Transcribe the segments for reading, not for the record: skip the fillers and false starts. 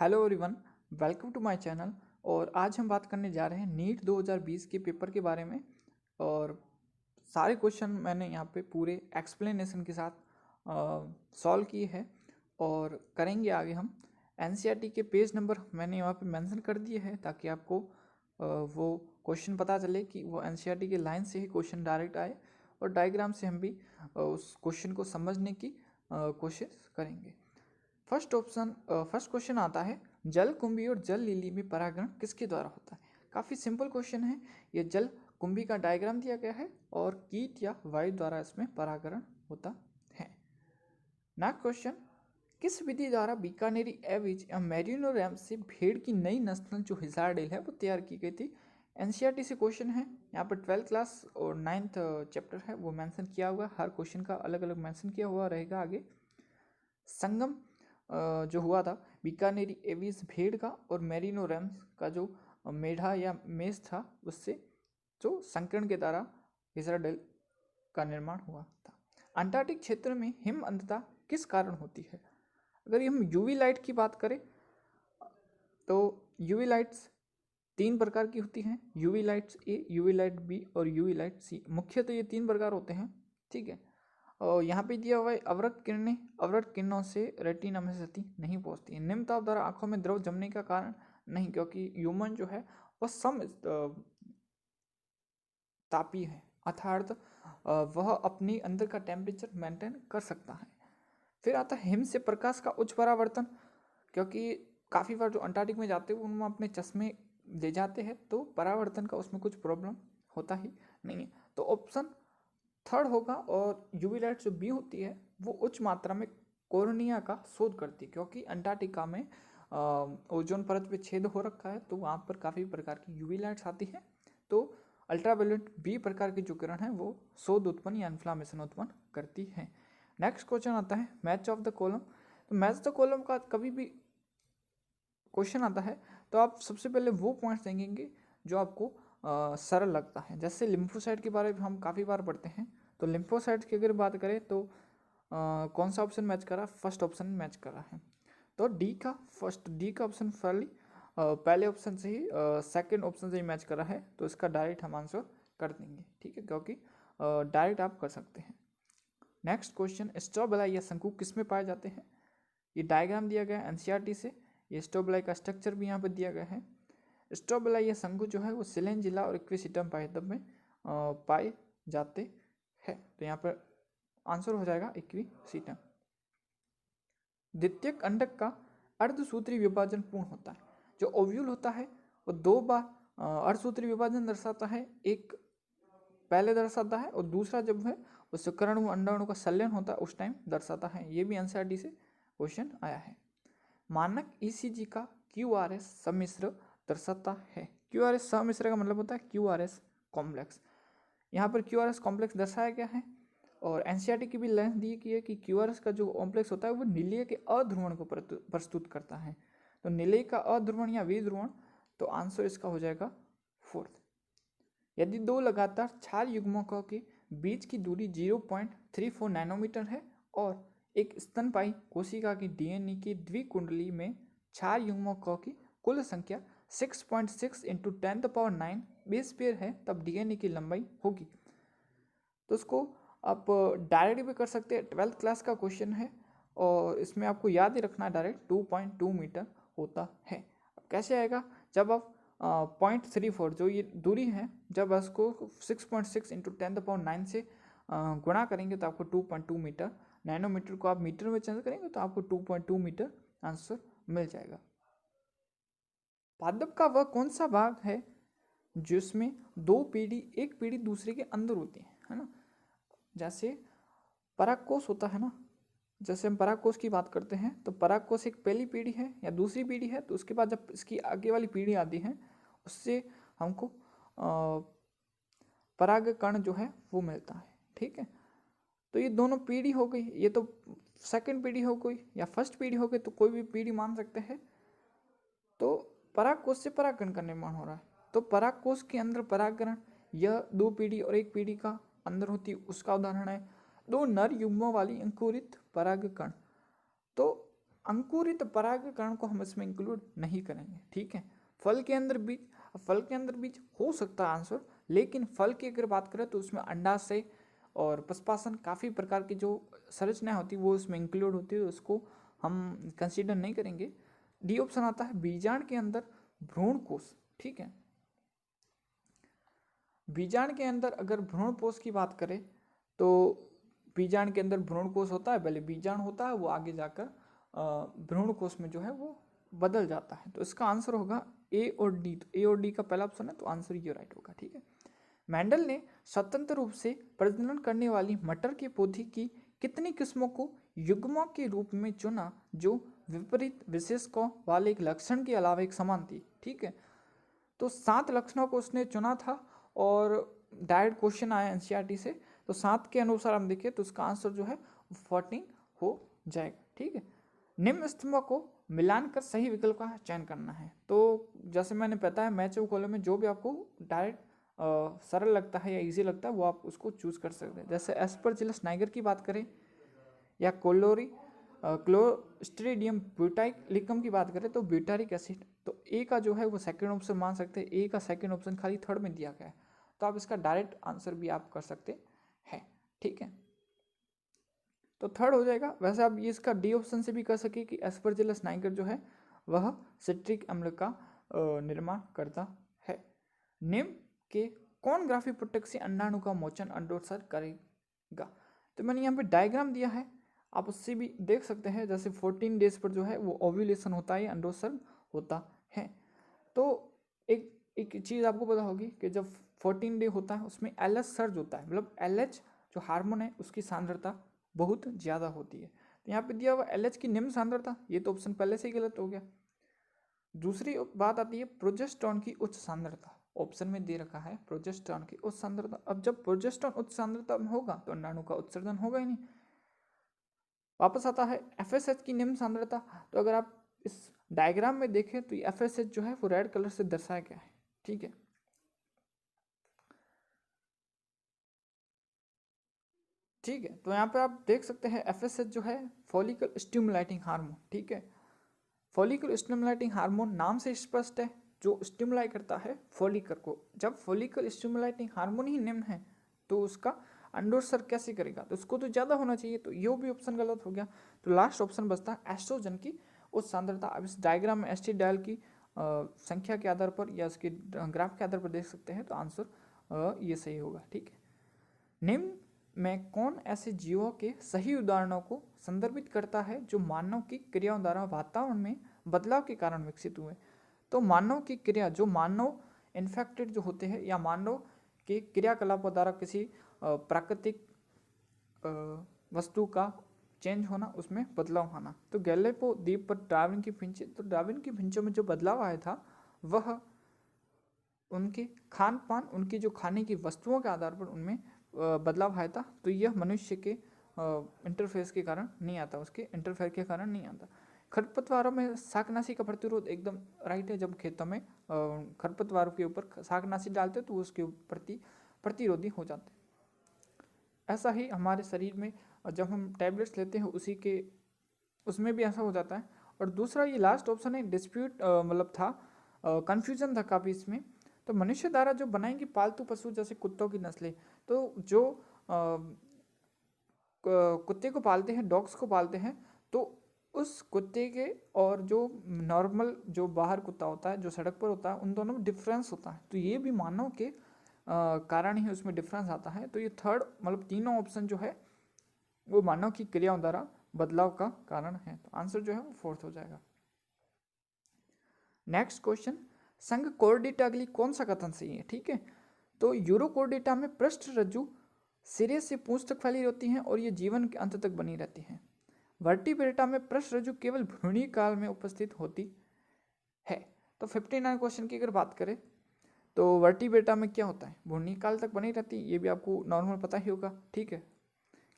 Hello everyone, welcome to my channel. और आज हम बात करने जा रहे हैं नीट 2020 के पेपर के बारे में। और सारे क्वेश्चन मैंने यहाँ पे पूरे एक्सप्लेनेशन के साथ सॉल्व किए हैं और करेंगे आगे हम। एनसीईआरटी के पेज नंबर मैंने यहाँ पे मेंशन कर दिए हैं ताकि आपको वो क्वेश्चन पता चले कि वो एनसीईआरटी के लाइन से ही क्वेश्चन डायरेक्ट आए, और डायग्राम से हम भी उस क्वेश्चन को समझने की कोशिश करेंगे। फर्स्ट क्वेश्चन आता है, जल कुंभी और जल लिली में परागण किसके द्वारा होता है। काफ़ी सिंपल क्वेश्चन है। ये जल कुंभी का डायग्राम दिया गया है और कीट या वायु द्वारा इसमें परागण होता है। नेक्स्ट क्वेश्चन, किस विधि द्वारा बीकानेरी एविज या मेरिनो रैम से भेड़ की नई नस्ल जो हिसारडेल है वो तैयार की गई थी। एनसीईआरटी से क्वेश्चन है। यहाँ पर 12th क्लास और 9th चैप्टर है वो मेंशन किया हुआ है। हर क्वेश्चन का अलग अलग मेंशन किया हुआ रहेगा आगे। संगम जो हुआ था बीकानेरी एविस भेड़ का और मेरिनो रैम्स का जो मेढा या मेष था, उससे जो संकरण के द्वारा हिसारडेल का निर्माण हुआ था। अंटार्कटिक क्षेत्र में हिम अंधता किस कारण होती है। अगर हम यूवी लाइट की बात करें तो यूवी लाइट्स 3 प्रकार की होती हैं। यूवी लाइट्स ए, यूवी लाइट बी और यूवी लाइट सी। मुख्यतः ये 3 प्रकार होते हैं, ठीक है। और यहाँ पे दिया हुआ है अवरक्त किरणों से रेटिना में क्षति नहीं पहुँचती है। निम्न ताप द्वारा आंखों में द्रव जमने का कारण नहीं, क्योंकि ह्यूमन जो है वह सम तापी है, अर्थात वह अपनी अंदर का टेम्परेचर मेंटेन कर सकता है। फिर आता है हिम से प्रकाश का उच्च परावर्तन, क्योंकि काफ़ी बार जो अंटार्कटिक में जाते हैं उनमें अपने चश्मे ले जाते हैं तो परावर्तन का उसमें कुछ प्रॉब्लम होता ही नहीं है। तो ऑप्शन थर्ड होगा। और यूवी लाइट जो बी होती है वो उच्च मात्रा में कोर्निया का शोध करती है, क्योंकि अंटार्कटिका में ओजोन परत पे छेद हो रखा है तो वहाँ पर काफ़ी प्रकार की यूवी लाइट्स आती है। तो अल्ट्रावायलेट बी प्रकार की जो किरण है वो शोध उत्पन्न या इन्फ्लामेशन उत्पन्न करती है। नेक्स्ट क्वेश्चन आता है मैच ऑफ द कॉलम। तो मैच द कॉलम का कभी भी क्वेश्चन आता है तो आप सबसे पहले वो पॉइंट्स देंगे जो आपको सरल लगता है। जैसे लिम्फोसाइट के बारे में हम काफ़ी बार पढ़ते हैं, तो लिम्फोसाइट की अगर बात करें तो कौन सा ऑप्शन मैच कर रहा है, फर्स्ट ऑप्शन मैच कर रहा है। तो डी का ऑप्शन पहले ऑप्शन से ही सेकंड ऑप्शन से ही मैच कर रहा है, तो इसका डायरेक्ट हम आंसर कर देंगे, ठीक है, क्योंकि डायरेक्ट आप कर सकते हैं। नेक्स्ट क्वेश्चन, स्ट्रोबेलाई या शंकु किस में पाए जाते हैं। ये डायग्राम दिया गया है एनसीईआरटी से। ये स्ट्रोबेलाई का स्ट्रक्चर भी यहाँ पर दिया गया है। स्ट्रोबेलाई या शंकु जो है वो सिलेंजिला और इक्विसिटम पाइथम में पाए जाते हैं। तो यहाँ पर आंसर हो जाएगा इक्विसिटम। द्वितीयक अंडक का अर्धसूत्री विभाजन पूर्ण होता है। जो ओव्यूल होता है वो 2 बार अर्धसूत्री विभाजन दर्शाता है, एक पहले दर्शाता है और दूसरा जब है वो शुक्राणु अंडाणु का संलयन होता है उस टाइम दर्शाता है। ये भी एनसीईआरटी से क्वेश्चन आया है। मानक ईसीजी का क्यूआरएस सम्मिश्र दर्शाता है। क्यूआरएस सम्मिश्र का मतलब होता है क्यूआरएस कॉम्प्लेक्स। यहाँ पर क्यूआरएस कॉम्प्लेक्स दर्शाया गया है और एनसीईआरटी की भी लेंथ दी गई है कि क्यूआरएस का जो कॉम्प्लेक्स होता है वो निलय के अध्रुवण को प्रस्तुत करता है। तो निलय का अध्रुवण या विध्रुवण, तो आंसर इसका हो जाएगा 4th। यदि 2 लगातार क्षार युग्मकों के बीच की दूरी 0.34 नैनोमीटर है और एक स्तनपायी कोशिका की डीएनए की द्विकुंडली में क्षार युग्मकों की कुल संख्या 6.6 × 10⁹ बेस पेयर है, तब डीएनए की लंबाई होगी। तो उसको आप डायरेक्ट भी कर सकते हैं। 12th क्लास का क्वेश्चन है और इसमें आपको याद ही रखना है डायरेक्ट 2.2 मीटर होता है। अब कैसे आएगा, जब आप 0.34 जो ये दूरी है, जब इसको 6.6 × 10⁹ से गुणा करेंगे तो आपको 2.2 मीटर, नैनोमीटर को आप मीटर में चेंज करेंगे तो आपको 2.2 मीटर आंसर मिल जाएगा। पादप का वह कौन सा भाग है जिसमें एक पीढ़ी दूसरे के अंदर होती है ना। जैसे परागकोश होता है ना, जैसे हम परागकोश की बात करते हैं तो परागकोश एक पहली पीढ़ी है या दूसरी पीढ़ी है, तो उसके बाद जब इसकी आगे वाली पीढ़ी आती है उससे हमको परागकण जो है वो मिलता है, ठीक है। तो ये दोनों पीढ़ी हो गई, ये तो सेकंड पीढ़ी हो गई या फर्स्ट पीढ़ी हो गई, तो कोई भी पीढ़ी मान सकते हैं। तो परागकोश से परागकण का निर्माण हो रहा है, तो परागकोश के अंदर परागकण यह 2 पीढ़ी और 1 पीढ़ी का अंदर होती है, उसका उदाहरण है 2 नर युग्मों वाली अंकुरित परागकण। तो अंकुरित परागकण को हम इसमें इंक्लूड नहीं करेंगे, ठीक है। फल के अंदर बीज, फल के अंदर बीज हो सकता है आंसर, लेकिन फल की अगर बात करें तो उसमें अंडाशय और पुष्पासन काफ़ी प्रकार की जो संरचना होती है वो उसमें इंक्लूड होती है, उसको हम कंसीडर नहीं करेंगे। डी ऑप्शन आता है बीजांड के अंदर भ्रूण कोश, ठीक है। बीजांड के अंदर अगर भ्रूण कोश की बात करें तो बीजांड के अंदर भ्रूण कोश होता है, पहले बीजांड होता है, वो आगे जाकर भ्रूण कोश में जो है वो बदल जाता है। तो इसका आंसर होगा ए और डी। तो ए और डी का पहला ऑप्शन है, तो आंसर ये राइट होगा, ठीक है। मेंडल ने स्वतंत्र रूप से प्रजनन करने वाली मटर के पौधे की कितनी किस्मों को युग्मों के रूप में चुना जो विपरीत विशेषकों वाले एक लक्षण के अलावा एक समान थी, ठीक है। तो 7 लक्षणों को उसने चुना था और डायरेक्ट क्वेश्चन आया एनसीईआरटी से, तो 7 के अनुसार हम देखें तो उसका आंसर जो है 14 हो जाएगा, ठीक है। निम्न स्तंभों को मिलान कर सही विकल्प का चयन करना है। तो जैसे मैंने बताया मैच ऑफ कॉलम में जो भी आपको डायरेक्ट सरल लगता है या इजी लगता है वो आप उसको चूज कर सकते हैं। जैसे एस्परजिलस नाइगर की बात करें या क्लोस्ट्रीडियम ब्यूटाइलिकम की बात करें तो ब्यूटारिक एसिड, तो ए का जो है वो सेकंड ऑप्शन मान सकते हैं। ए का सेकंड ऑप्शन खाली थर्ड में दिया गया है, तो आप इसका डायरेक्ट आंसर भी आप कर सकते हैं, ठीक है। तो थर्ड हो जाएगा। वैसे आप ये इसका डी ऑप्शन से भी कर सके कि एस्परजिलस नाइगर जो है वह सिट्रिक अम्ल का निर्माण करता है। निम्न के कौन ग्राफी पुटक से अंडाणु का मोचन अंडोत्सर्ग करेगा? तो मैंने यहाँ पे डायग्राम दिया है, आप उससे भी देख सकते हैं। जैसे 14 डेज पर जो है वो ओव्यूलेशन होता है, अंडोत्सर्ग होता है। तो एक चीज़ आपको पता होगी कि जब 14 डे होता है उसमें LH सर्ज होता है, मतलब LH जो हार्मोन है उसकी सांद्रता बहुत ज़्यादा होती है। तो यहाँ पे दिया हुआ LH की निम्न सांद्रता, ये तो ऑप्शन पहले से ही गलत हो गया। दूसरी बात आती है प्रोजेस्टेरॉन की उच्च सांद्रता, ऑप्शन में दे रखा है प्रोजेस्टेरॉन की उच्च सांद्रता। अब जब प्रोजेस्टेरॉन उच्च सांद्रता में होगा तो अंडाणु का उत्सर्जन होगा ही नहीं। वापस आता है FSH की निम्न सांद्रता। तो अगर आप इस डायग्राम में देखें तो ये FSH जो है वो रेड कलर से दर्शाया गया है, ठीक है। ठीक है, तो यहाँ पे आप देख सकते हैं FSH जो है फॉलिकल स्टिमुलेटिंग हार्मोन, ठीक है। फॉलिकल स्टिमुलेटिंग हार्मोन नाम से स्पष्ट है, जो स्टिमुलाई करता है फॉलिकल को। जब फॉलिकल स्टिमुलेटिंग हार्मोन ही निम्न है तो उसका अंडोत्सर्ग कैसे करेगा? तो उसको तो ज़्यादा होना चाहिए, तो ये भी ऑप्शन गलत हो गया। तो लास्ट ऑप्शन बचता है एस्ट्रोजन की उच्च सांद्रता। अब इस डायग्राम में एस्ट्रोडायल की संख्या के आधार पर या उसके ग्राफ के आधार पर देख सकते हैं, तो आंसर ये सही होगा, ठीक है। निम्न में कौन ऐसे जीवों के सही उदाहरणों को संदर्भित करता है जो मानव की क्रियाओं द्वारा वातावरण में बदलाव के कारण विकसित हुए? तो मानव की क्रिया, जो मानव इन्फेक्टेड जो होते हैं या मानव के क्रियाकलापों द्वारा किसी प्राकृतिक वस्तु का चेंज होना, उसमें बदलाव आना। तो गैलेपो द्वीप पर डार्विन की फिंचें, तो डार्विन की फिंचों में जो बदलाव आया था वह उनके खान पान, उनकी जो खाने की वस्तुओं के आधार पर उनमें बदलाव आया था। तो यह मनुष्य के इंटरफेस के कारण नहीं आता, उसके इंटरफेयर के कारण नहीं आता। खरपतवारों में शाकनाशी का प्रतिरोध एकदम राइट है। जब खेतों में खरपतवारों के ऊपर शाकनाशी डालते तो उसके प्रति प्रतिरोधी हो जाते। ऐसा ही हमारे शरीर में जब हम टैबलेट्स लेते हैं उसमें भी ऐसा हो जाता है। और दूसरा ये लास्ट ऑप्शन है डिस्प्यूट, मतलब था कन्फ्यूजन था काफ़ी इसमें। तो मनुष्य द्वारा जो बनाएंगे पालतू पशु जैसे कुत्तों की नस्लें, तो जो कुत्ते को पालते हैं, डॉग्स को पालते हैं, तो उस कुत्ते के और जो नॉर्मल जो बाहर कुत्ता होता है, जो सड़क पर होता है, उन दोनों में डिफरेंस होता है। तो ये भी मानव के कारण ही उसमें डिफरेंस आता है। तो ये थर्ड, मतलब तीनों ऑप्शन जो है वो मानव की क्रियाओं द्वारा बदलाव का कारण है। तो आंसर जो है वो फोर्थ हो जाएगा। नेक्स्ट क्वेश्चन, संघ कोर्डेटा के लिए कौन सा कथन सही है? ठीक है, तो यूरोकोर्डेटा में पृष्ठ रज्जु सिरे से पूंछ तक फैली रहती हैं और ये जीवन के अंत तक बनी रहती हैं। वर्टिब्रेटा में पृष्ठ रज्जु केवल भ्रूणी काल में उपस्थित होती है। तो 59 क्वेश्चन की अगर बात करें तो वर्टिब्रेटा में क्या होता है? भ्रूणी काल तक बनी रहती है, ये भी आपको नॉर्मल पता ही होगा, ठीक है।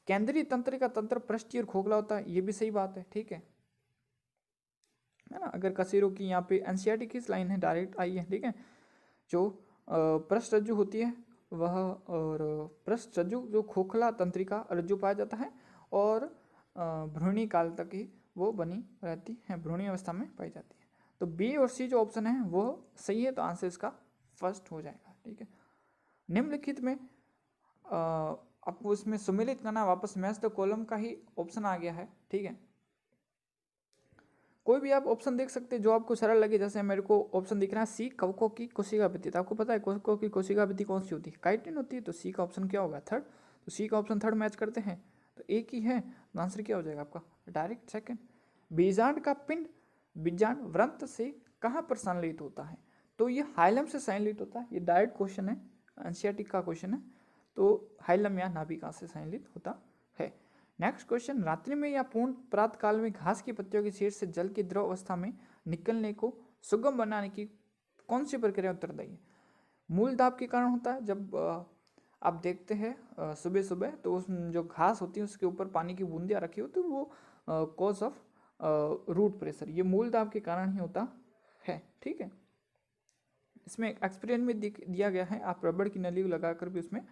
केंद्रीय तंत्र का तंत्र पृष्ठीय और खोखला होता है, ये भी सही बात है, ठीक है ना। अगर कसेरो की यहाँ पे एनसीईआरटी की लाइन है, डायरेक्ट आई है, ठीक है। जो पृष्ठ रज्जु होती है वह, और पृष्ठ रज्जु जो खोखला तंत्रिका रज्जु पाया जाता है और भ्रूणी काल तक ही वो बनी रहती है, भ्रूणीय अवस्था में पाई जाती है। तो बी और सी जो ऑप्शन है वो सही है, तो आंसर इसका फर्स्ट हो जाएगा। ठीक है, निम्नलिखित में आपको इसमें सम्मिलित करना, वापस मैच द कॉलम का ही ऑप्शन आ गया है। ठीक है, कोई भी आप ऑप्शन देख सकते हैं जो आपको सरल लगे। जैसे मेरे को ऑप्शन दिख रहा है सी, कवकों की कोशिका भित्ति। तो आपको पता है कवकों की कोशिका भित्ति कौन सी होती है? काइटिन होती है। तो सी का ऑप्शन क्या होगा? थर्ड। तो सी का ऑप्शन थर्ड मैच करते हैं, तो एक ही है, तो आंसर क्या हो जाएगा आपका? Direct second. बीजांड का पिंड बीजांड व्रंत से कहाँ पर संलयित होता है? तो ये हाइलम से संलयित होता है। ये डायरेक्ट क्वेश्चन है, एनसीईआरटी का क्वेश्चन है। तो हाइलम या नाभिका से संलयित होता है। नेक्स्ट क्वेश्चन, रात्रि में या पूर्ण प्रातः काल में घास की पत्तियों के शीर्ष से जल की द्रव अवस्था में निकलने को सुगम बनाने की कौन सी प्रक्रिया उत्तरदायी है? मूल दाब के कारण होता है। जब आप देखते हैं सुबह सुबह, तो उस जो घास होती है उसके ऊपर पानी की बूंदियाँ रखी होती है, वो कॉज ऑफ रूट प्रेशर, ये मूल दाब के कारण ही होता है। ठीक है, इसमें एक एक्सपेरिमेंट में दिया गया है, आप रबड़ की नली लगाकर भी उसमें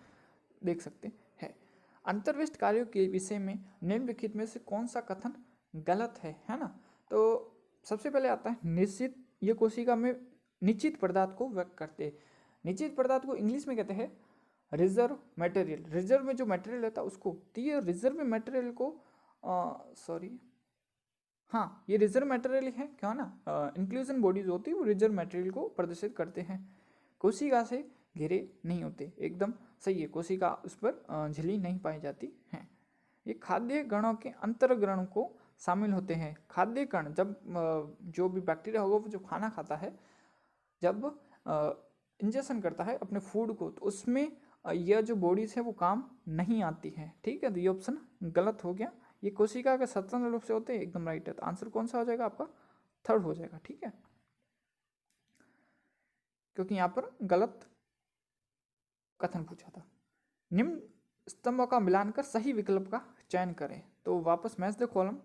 देख सकते हैं। अंतर्विष्ट कार्यों के विषय में निम्नलिखित में से कौन सा कथन गलत है ना? तो सबसे पहले आता है निश्चित, ये कोशिका में निश्चित पदार्थ को व्यक्त करते हैं। निश्चित पदार्थ को इंग्लिश में कहते हैं रिजर्व मटेरियल। रिजर्व में जो मटेरियल रहता है उसको, तो ये रिजर्व मटेरियल को हाँ, ये रिजर्व मटेरियल है क्या ना? इंक्लूजन बॉडीज होती है वो रिजर्व मटेरियल को प्रदर्शित करते हैं। कोशिका से घिरे नहीं होते, एकदम सही है, कोशिका उस पर झिल्ली नहीं पाई जाती है। ये खाद्य गणों के अंतर्ग्रहण को शामिल होते हैं। खाद्य कण, जब जो भी बैक्टीरिया होगा वो जो खाना खाता है, जब इंजेक्शन करता है अपने फूड को, तो उसमें यह जो बॉडीज है वो काम नहीं आती है। ठीक है, तो ये ऑप्शन गलत हो गया। ये कोशिका के स्वतंत्र रूप से होते हैं, एकदम राइट है। तो आंसर कौन सा हो जाएगा आपका? थर्ड हो जाएगा। ठीक है, क्योंकि यहाँ पर गलत कथन पूछा था। निम्न स्तंभों का मिलान कर सही विकल्प का चयन करें। तो वापस मैच द कॉलम।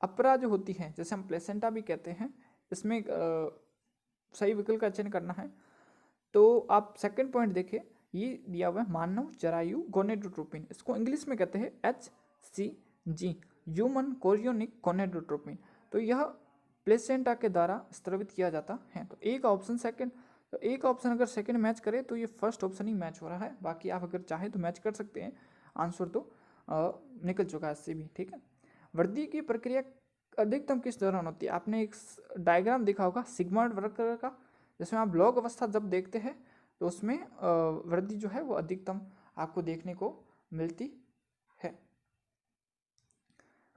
अपरा जो होती है, जैसे हम प्लेसेंटा भी कहते हैं, इसमें सही विकल्प का चयन करना है। तो आप सेकंड पॉइंट देखिए, ये दिया हुआ है मानव जरायु गोनेडोट्रोपिन, इसको इंग्लिश में कहते हैं HCG, ह्यूमन कोरियोनिक गोनेडोट्रोपिन। तो यह प्लेसेंटा के द्वारा स्रावित किया जाता है। तो एक ऑप्शन सेकंड, तो एक ऑप्शन अगर सेकंड मैच करे तो ये फर्स्ट ऑप्शन ही मैच हो रहा है। बाकी आप अगर चाहे तो मैच कर सकते हैं, आंसर तो निकल चुका है इससे भी। ठीक है, वृद्धि की प्रक्रिया अधिकतम किस दौरान होती है? आपने एक डायग्राम देखा होगा सिग्मांड वक्र का, जिसमें आप लॉग अवस्था जब देखते हैं तो उसमें वृद्धि जो है वो अधिकतम आपको देखने को मिलती है।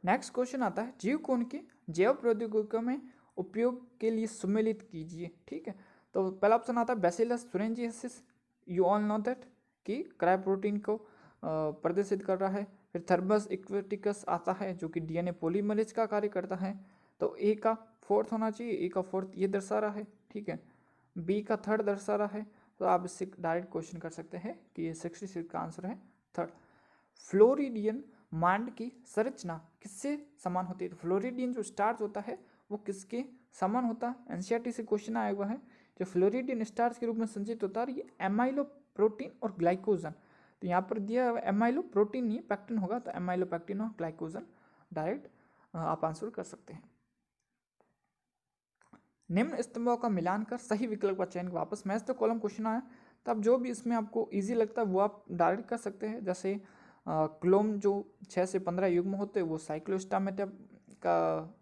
नेक्स्ट क्वेश्चन आता है जीव कोण के जैव प्रौद्योगिकियों में उपयोग के लिए सम्मिलित कीजिए। ठीक है, तो पहला ऑप्शन आता है bacillus thuringiensis, you all know that, कि क्रायोप्रोटीन को प्रदर्शित कर रहा है। फिर थर्मस इक्वेटिकस आता है जो कि डीएनए पॉलीमरेज का कार्य करता है। तो ए का फोर्थ होना चाहिए, ए का फोर्थ ये दर्शा रहा है। ठीक है, बी का थर्ड दर्शा रहा है। तो आप इससे डायरेक्ट क्वेश्चन कर सकते हैं कि ये 66 का आंसर है थर्ड। फ्लोरिडियन मांड की संरचना किससे समान होती है? तो फ्लोरिडियन जो स्टार्च होता है वो किसके समान होता है? एनसीईआरटी से क्वेश्चन आया हुआ है। जो फ्लोरिडियन स्टार्च के रूप में संचित होता है ये एमाइलो प्रोटीन और ग्लाइकोजन। तो यहाँ पर दिया हुआ एमाइलो प्रोटीन नहीं, पैक्टिन होगा, तो एमाइलो पैक्टिन और ग्लाइकोजन डायरेक्ट आप आंसर कर सकते हैं। निम्न स्तंभों का मिलान कर सही विकल्प का चयन। वापस मैच द कॉलम क्वेश्चन आया, तो आप जो भी इसमें आपको इजी लगता है वो आप डायरेक्ट कर सकते हैं। जैसे क्लोम जो 6 से 15 युग्म होते हैं वो साइक्लोस्टामेटा का,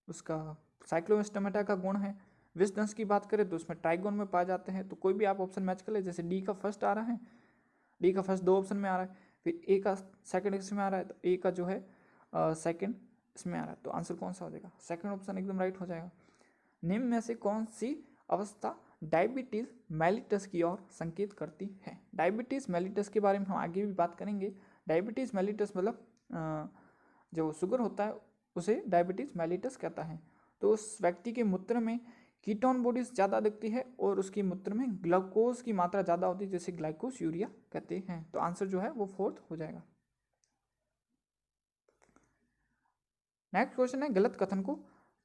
उसका साइक्लोस्टामेटा का गुण है। विषदंश की बात करें तो उसमें ट्राइगोन में पाए जाते हैं। तो कोई भी आप ऑप्शन मैच कर ले, जैसे डी का फर्स्ट आ रहा है, डी का फर्स्ट 2 ऑप्शन में आ रहा है, फिर ए का सेकंड इसमें आ रहा है, तो ए का जो है सेकंड इसमें आ रहा है। तो आंसर कौन सा हो जाएगा? सेकंड ऑप्शन एकदम राइट हो जाएगा। निम्न में से कौन सी अवस्था डायबिटीज मेलिटस की ओर संकेत करती है? डायबिटीज मेलिटस के बारे में हम आगे भी बात करेंगे। डायबिटीज मेलिटस मतलब जो शुगर होता है उसे डायबिटीज मेलिटस कहता है। तो उस व्यक्ति के मूत्र में कीटोन बॉडीज ज़्यादा दिखती है और उसकी मूत्र में ग्लूकोज की मात्रा ज़्यादा होती है, जैसे ग्लाइकोस यूरिया कहते हैं। तो आंसर जो है वो फोर्थ हो जाएगा। नेक्स्ट क्वेश्चन है गलत कथन को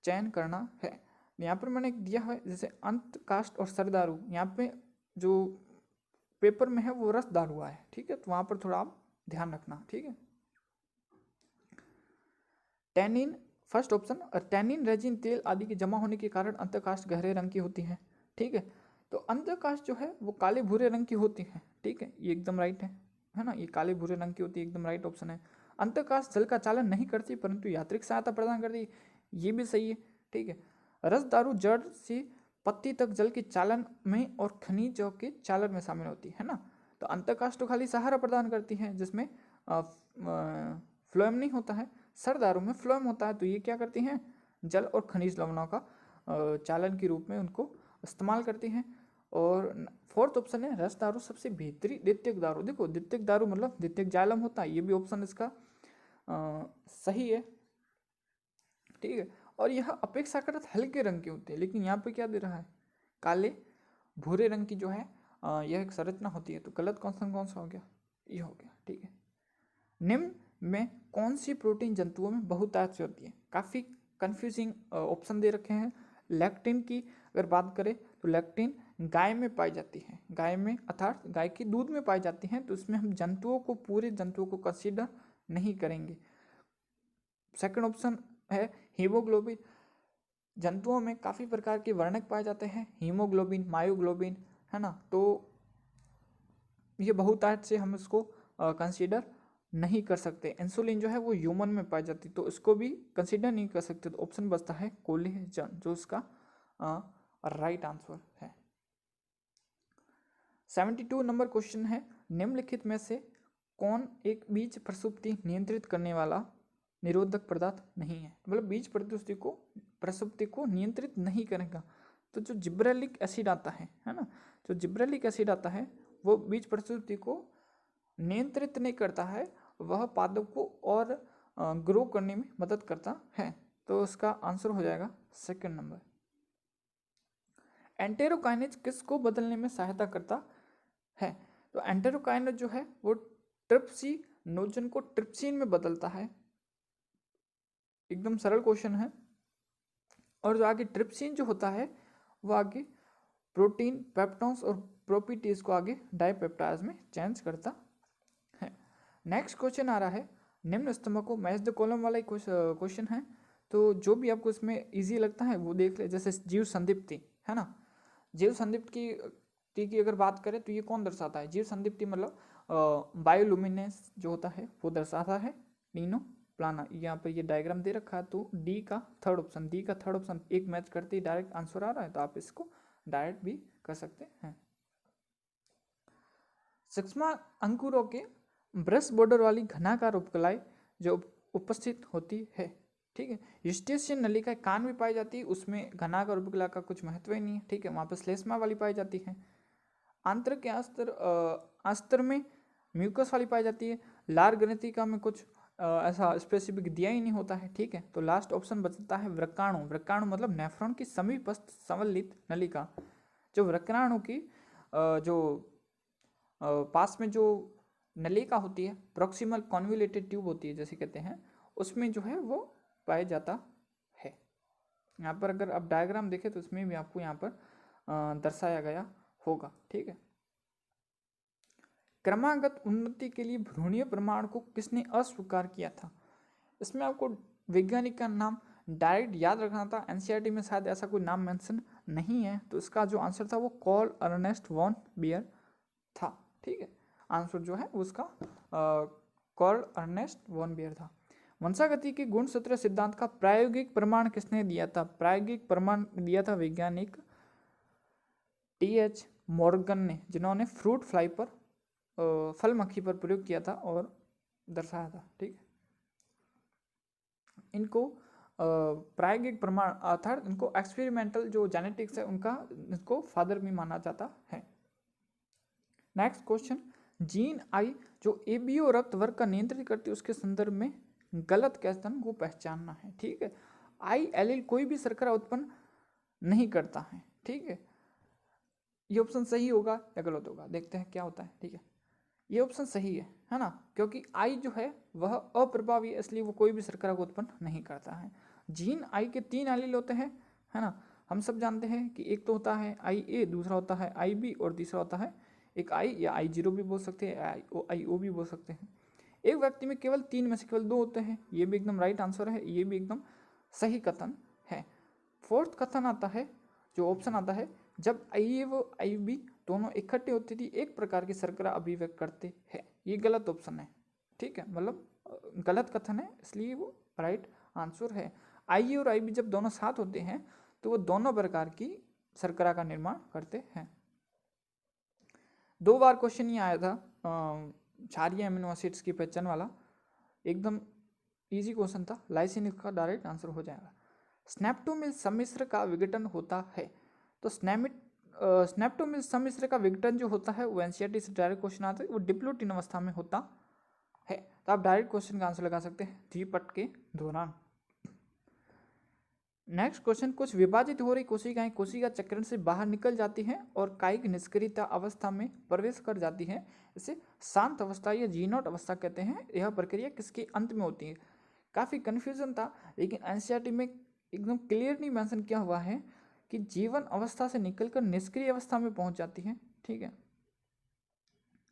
चयन करना है। यहाँ पर मैंने दिया है जैसे अंत कास्ट और सरदारू, यहाँ पे जो पेपर में है वो रसदारू है। ठीक है, तो वहाँ पर थोड़ा आप ध्यान रखना। ठीक है, tannin first option, tannin, resin, तेल आदि के जमा होने के कारण अंतःकाष्ठ गहरे रंग की होती है। ठीक है, तो अंतःकाष्ठ जो है वो काले भूरे रंग की होती है। ठीक है, ये एकदम राइट है ना, ये काले भूरे रंग की होती है, एकदम राइट ऑप्शन है। अंतःकाष्ठ जल का चालन नहीं करती परंतु यांत्रिक सहायता प्रदान करती, ये भी सही है। ठीक है, रस दारू जड़ से पत्ती तक जल के चालन में और खनिजों के चालन में शामिल होती है ना। तो अंतःकाष्ठ तो खाली सहारा प्रदान करती है जिसमें फ्लोएम नहीं होता है, सरदारों में फ्लोएम होता है। तो ये क्या करती हैं, जल और खनिज लवणों का चालन के रूप में उनको इस्तेमाल करती हैं। और फोर्थ ऑप्शन है रस दारू सबसे बेहतरीन द्वितीयक दारू। देखो द्वितीयक दारू मतलब द्वितीयक जालम होता है, ये भी ऑप्शन इसका सही है। ठीक है, और यह अपेक्षाकृत हल्के रंग के होते हैं, लेकिन यहाँ पे क्या दे रहा है, काले भूरे रंग की जो है यह एक संरचना होती है। तो गलत कौन सा हो गया, ये हो गया। ठीक है, निम्न में कौन सी प्रोटीन जंतुओं में बहुतायत से होती है, काफ़ी कंफ्यूजिंग ऑप्शन दे रखे हैं। लैक्टिन की अगर बात करें तो लैक्टिन गाय में पाई जाती है, गाय में अर्थात गाय के दूध में पाई जाती है। तो इसमें हम जंतुओं को, पूरे जंतुओं को कंसीडर नहीं करेंगे। सेकंड ऑप्शन है हीमोग्लोबिन, जंतुओं में काफ़ी प्रकार के वर्णक पाए जाते हैं, हीमोग्लोबिन, मायोग्लोबिन, है ना। तो ये बहुतायत से हम इसको कंसीडर नहीं कर सकते। इंसुलिन जो है वो ह्यूमन में पाई जाती, तो इसको भी कंसीडर नहीं कर सकते। तो ऑप्शन बचता है कोलेजन, जो इसका राइट आंसर है। 72 नंबर क्वेश्चन है, निम्नलिखित में से कौन एक बीज प्रसुप्ति नियंत्रित करने वाला निरोधक पदार्थ नहीं है, मतलब बीज प्रसुप्ति को नियंत्रित नहीं करेगा। तो जो जिब्रेलिक एसिड आता है ना, जो जिब्रेलिक एसिड आता है वो बीज प्रसुप्ति को नियंत्रित नहीं करता है, वह पादप को और ग्रो करने में मदद करता है। तो इसका आंसर हो जाएगा सेकंड नंबर। एंटेरोकाइनेज किसको बदलने में सहायता करता है, तो एंटेरोकाइनेज जो है वो ट्रिप्सिनोजन को ट्रिप्सिन में बदलता है। एकदम सरल क्वेश्चन है। और जो आगे ट्रिप्सिन जो होता है वो आगे प्रोटीन, पेप्टोन्स और प्रोपीटीज को आगे डाइपेप्टाइड्स में चेंज करता है। नेक्स्ट क्वेश्चन आ रहा है, निम्न स्तंभों मैच द कॉलम वाला क्वेश्चन है। तो जो भी आपको इसमें इजी लगता है वो देख ले, जैसे जीव संदीप्ति है ना, जीव संदीप्ति की अगर बात करें तो ये कौन दर्शाता है, जीव संदीप्ति मतलब बायोलुमिनेंस जो होता है वो दर्शाता है नीनो प्लाना। यहाँ पर ये डायग्राम दे रखा है, तो डी का थर्ड ऑप्शन एक मैच करते ही डायरेक्ट आंसर आ रहा है, तो आप इसको डायरेक्ट भी कर सकते हैं। सूक्ष्म अंकुरों के ब्रश बॉर्डर वाली घनाकार उपकलाएं जो उपस्थित होती है। ठीक है, यूस्टेशियन नलिका कान में पाई जाती है, उसमें घनाकार उपकला का कुछ महत्व ही नहीं है। ठीक है, वहाँ पर श्लेष्मा वाली पाई जाती है। आंतर के अस्तर में म्यूकस वाली पाई जाती है। लार ग्रंथिका में कुछ ऐसा स्पेसिफिक दिया ही नहीं होता है। ठीक है, तो लास्ट ऑप्शन बचता है वृक्काणु। वृक्काणु मतलब नेफ्रॉन की समीपस्थ संवलित नलिका, जो वृक्काणु की जो पास में जो नलिका होती है, प्रॉक्सिमल कॉन्वोल्यूटेड ट्यूब होती है जैसे कहते हैं, उसमें जो है वो पाया जाता है। यहाँ पर अगर आप डायग्राम देखें तो उसमें भी आपको यहाँ पर दर्शाया गया होगा। ठीक है, क्रमागत उन्नति के लिए भ्रूणीय प्रमाण को किसने अस्वीकार किया था, इसमें आपको वैज्ञानिक का नाम डायरेक्ट याद रखना था। एनसीईआरटी में शायद ऐसा कोई नाम मेंशन नहीं है, तो इसका जो आंसर था वो कार्ल अर्नेस्ट वॉन बियर था। ठीक है, आंसर जो है उसका कार्ल अर्नेस्ट वॉन बियर था। वंशागति के गुणसूत्र सिद्धांत का प्रायोगिक प्रमाण किसने दिया था, प्रायोगिक प्रमाण दिया था वैज्ञानिक टीएच मॉर्गन ने, जिन्होंने फ्रूट फ्लाई पर फल मक्खी पर प्रयोग किया था और दर्शाया था। ठीक है, इनको प्रायोगिक प्रमाण अर्थात इनको एक्सपेरिमेंटल जो जेनेटिक्स है उनका इसको फादर भी माना जाता है। नेक्स्ट क्वेश्चन, जीन आई जो एबीओ रक्त वर्ग का नियंत्रित करती है उसके संदर्भ में गलत कथन को पहचानना है। ठीक है, आई एलील कोई भी शर्करा उत्पन्न नहीं करता है। ठीक है, ये ऑप्शन सही होगा या गलत होगा, देखते हैं क्या होता है। ठीक है, ये ऑप्शन सही है ना, क्योंकि आई जो है वह अप्रभावी है, इसलिए वो कोई भी शर्करा को उत्पन्न नहीं करता है। जीन आई के 3 एलील होते हैं, है ना, हम सब जानते हैं कि एक तो होता है आई ए, दूसरा होता है आई बी और तीसरा होता है एक आई या आई जीरो भी बोल सकते हैं, आई ओ भी बोल सकते हैं। एक व्यक्ति में केवल 3 में से केवल 2 होते हैं, ये भी एकदम राइट आंसर है, ये भी एकदम सही कथन है। फोर्थ कथन आता है, जो ऑप्शन आता है, जब आई व आई बी दोनों इकट्ठे होती थी एक प्रकार की शर्करा अभिव्यक्त करते हैं। ये गलत ऑप्शन है, ठीक है, मतलब गलत कथन है, इसलिए वो राइट आंसर है। आई और आई बी जब दोनों साथ होते हैं तो वो दोनों प्रकार की शर्करा का निर्माण करते हैं। 2 बार क्वेश्चन ये आया था क्षारीय अमीनो एसिड्स की पहचान वाला, एकदम इजी क्वेश्चन था, लाइसिन का डायरेक्ट आंसर हो जाएगा। स्नैप्टोमिल सम्मिश्र का विघटन होता है, तो स्नैप्टोमिल सम्मिश्र का विघटन जो होता है वो एनसीईआरटी से डायरेक्ट क्वेश्चन आता है, वो डिप्लोटिन अवस्था में होता है। तो आप डायरेक्ट क्वेश्चन का आंसर लगा सकते हैं द्विपट के दौरान। नेक्स्ट क्वेश्चन, कुछ विभाजित हो रही कोशिकाएं कोशिका चक्रण से बाहर निकल जाती हैं और कायिक निष्क्रियता अवस्था में प्रवेश कर जाती हैं, इसे शांत अवस्था या जी0 अवस्था कहते हैं। यह प्रक्रिया किसके अंत में होती है? काफ़ी कन्फ्यूजन था, लेकिन एनसीईआरटी में एकदम क्लियरली मेंशन किया हुआ है कि जीवन अवस्था से निकलकर निष्क्रिय अवस्था में पहुंच जाती है। ठीक है,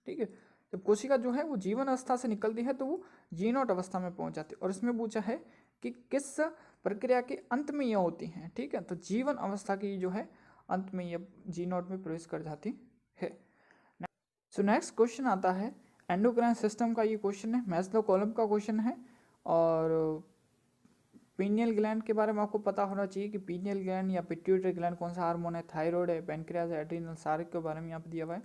ठीक है, जब कोशिका जो है वो जीवन अवस्था से निकलती है तो वो जी0 अवस्था में पहुंच जाती है, और इसमें पूछा है कि किस प्रक्रिया के अंत में यह होती हैं। ठीक है, तो जीवन अवस्था की जो है अंत में यह जी0 में प्रवेश कर जाती है। सो नेक्स्ट क्वेश्चन आता है एंडोक्राइन सिस्टम का, ये क्वेश्चन है, मैस्लो कॉलम का क्वेश्चन है, और पीनियल ग्लैंड के बारे में आपको पता होना चाहिए कि पीनियल ग्लैंड या पिट्यूटरी ग्लैंड कौन सा हार्मोन है, थायराइड है, पेनक्रियाज है, एड्रिनल, सारे के बारे में यहाँ पे दिया हुआ है।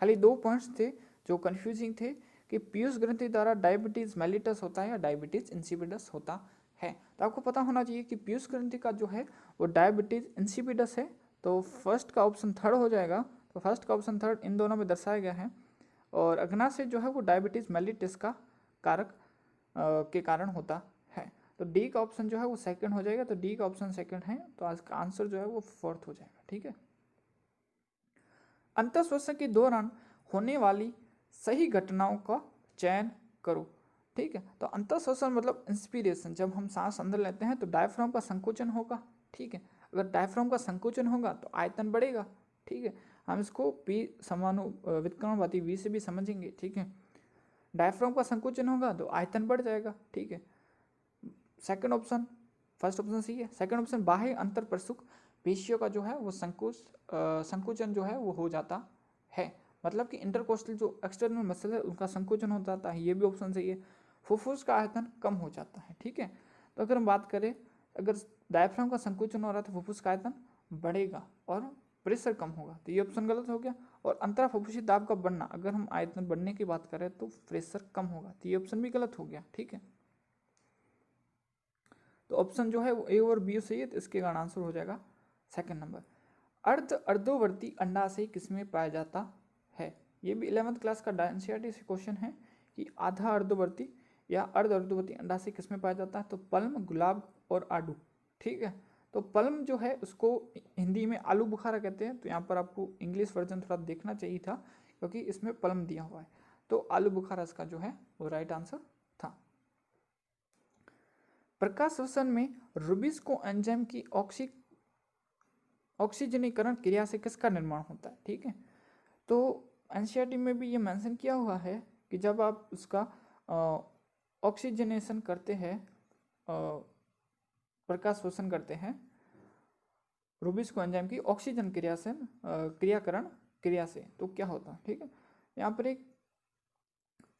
खाली 2 पॉइंट्स थे जो कंफ्यूजिंग थे कि पीयूष ग्रंथि द्वारा डायबिटीज मेलिटस होता है या डायबिटीज इंसिपिडस होता है। तो आपको पता होना चाहिए कि पीयूष ग्रंथि का जो है वो डायबिटीज इंसिपिडस है, तो फर्स्ट का ऑप्शन थर्ड हो जाएगा। तो फर्स्ट का ऑप्शन थर्ड इन दोनों में दर्शाया गया है, और अग्नाशय जो है वो डायबिटीज मेलिटस का कारक के कारण होता है। तो डी का ऑप्शन जो है वो सेकंड हो जाएगा, तो डी का ऑप्शन सेकंड है, तो आज का आंसर जो है वो फोर्थ हो जाएगा। ठीक है, अंतःश्वसन के दौरान होने वाली सही घटनाओं का चयन करो। ठीक है, तो अंतःश्वसन मतलब इंस्पिरेशन, जब हम सांस अंदर लेते हैं तो डायफ्राम का संकोचन होगा। ठीक है, अगर डायफ्राम का संकोचन होगा तो आयतन बढ़ेगा। ठीक है, हम इसको पी समानुवितरणवादी वी से भी समझेंगे। ठीक है, डायफ्राम का संकोचन होगा तो आयतन बढ़ जाएगा। ठीक है, सेकंड ऑप्शन, फर्स्ट ऑप्शन सही है। सेकंड ऑप्शन, बाह्य अंतर प्रसुक पेशियों का जो है वो संकोचन जो है वो हो जाता है, मतलब कि इंटरकोस्टल जो एक्सटर्नल मसल है उनका संकोचन हो जाता है, ये भी ऑप्शन सही है। फुफ्फुस का आयतन कम हो जाता है। ठीक है, तो अगर हम बात करें, अगर डायफ्राम का संकोचन हो रहा है तो फुफ्फुस का आयतन बढ़ेगा और प्रेशर कम होगा, तो ये ऑप्शन गलत हो गया। और अंतरा फुफ्फुसी दाब का बढ़ना, अगर हम आयतन बढ़ने की बात करें तो प्रेशर कम होगा, तो ये ऑप्शन भी गलत हो गया। ठीक है, तो ऑप्शन जो है वो ए और बी सही है, तो इसके कारण आंसर हो जाएगा सेकंड नंबर। अर्धवर्ती अंडाशय किसमें पाया जाता है? ये भी 11th क्लास का एनसीईआरटी से क्वेश्चन है कि आधा अर्धवर्ती या अर्धवर्ती अंडाशय किसमें पाया जाता है? तो पल्म, गुलाब और आडू। ठीक है, तो पल्म जो है उसको हिंदी में आलू बुखारा कहते हैं, तो यहाँ पर आपको इंग्लिश वर्जन थोड़ा देखना चाहिए था क्योंकि इसमें पल्म दिया हुआ है, तो आलू बुखारा इसका जो है वो राइट आंसर था। प्रकाश श्वसन में रुबिस्को एंजाइम की ऑक्सीजनीकरण क्रिया से किसका निर्माण होता है? ठीक है, तो एनसीईआरटी में भी ये मेंशन किया हुआ है कि जब आप उसका ऑक्सीजनेशन करते हैं, प्रकाश श्वसन करते हैं रुबिस्को एंजाइम की ऑक्सीजन क्रिया से क्रियाकरण क्रिया से, तो क्या होता है? ठीक है, यहाँ पर एक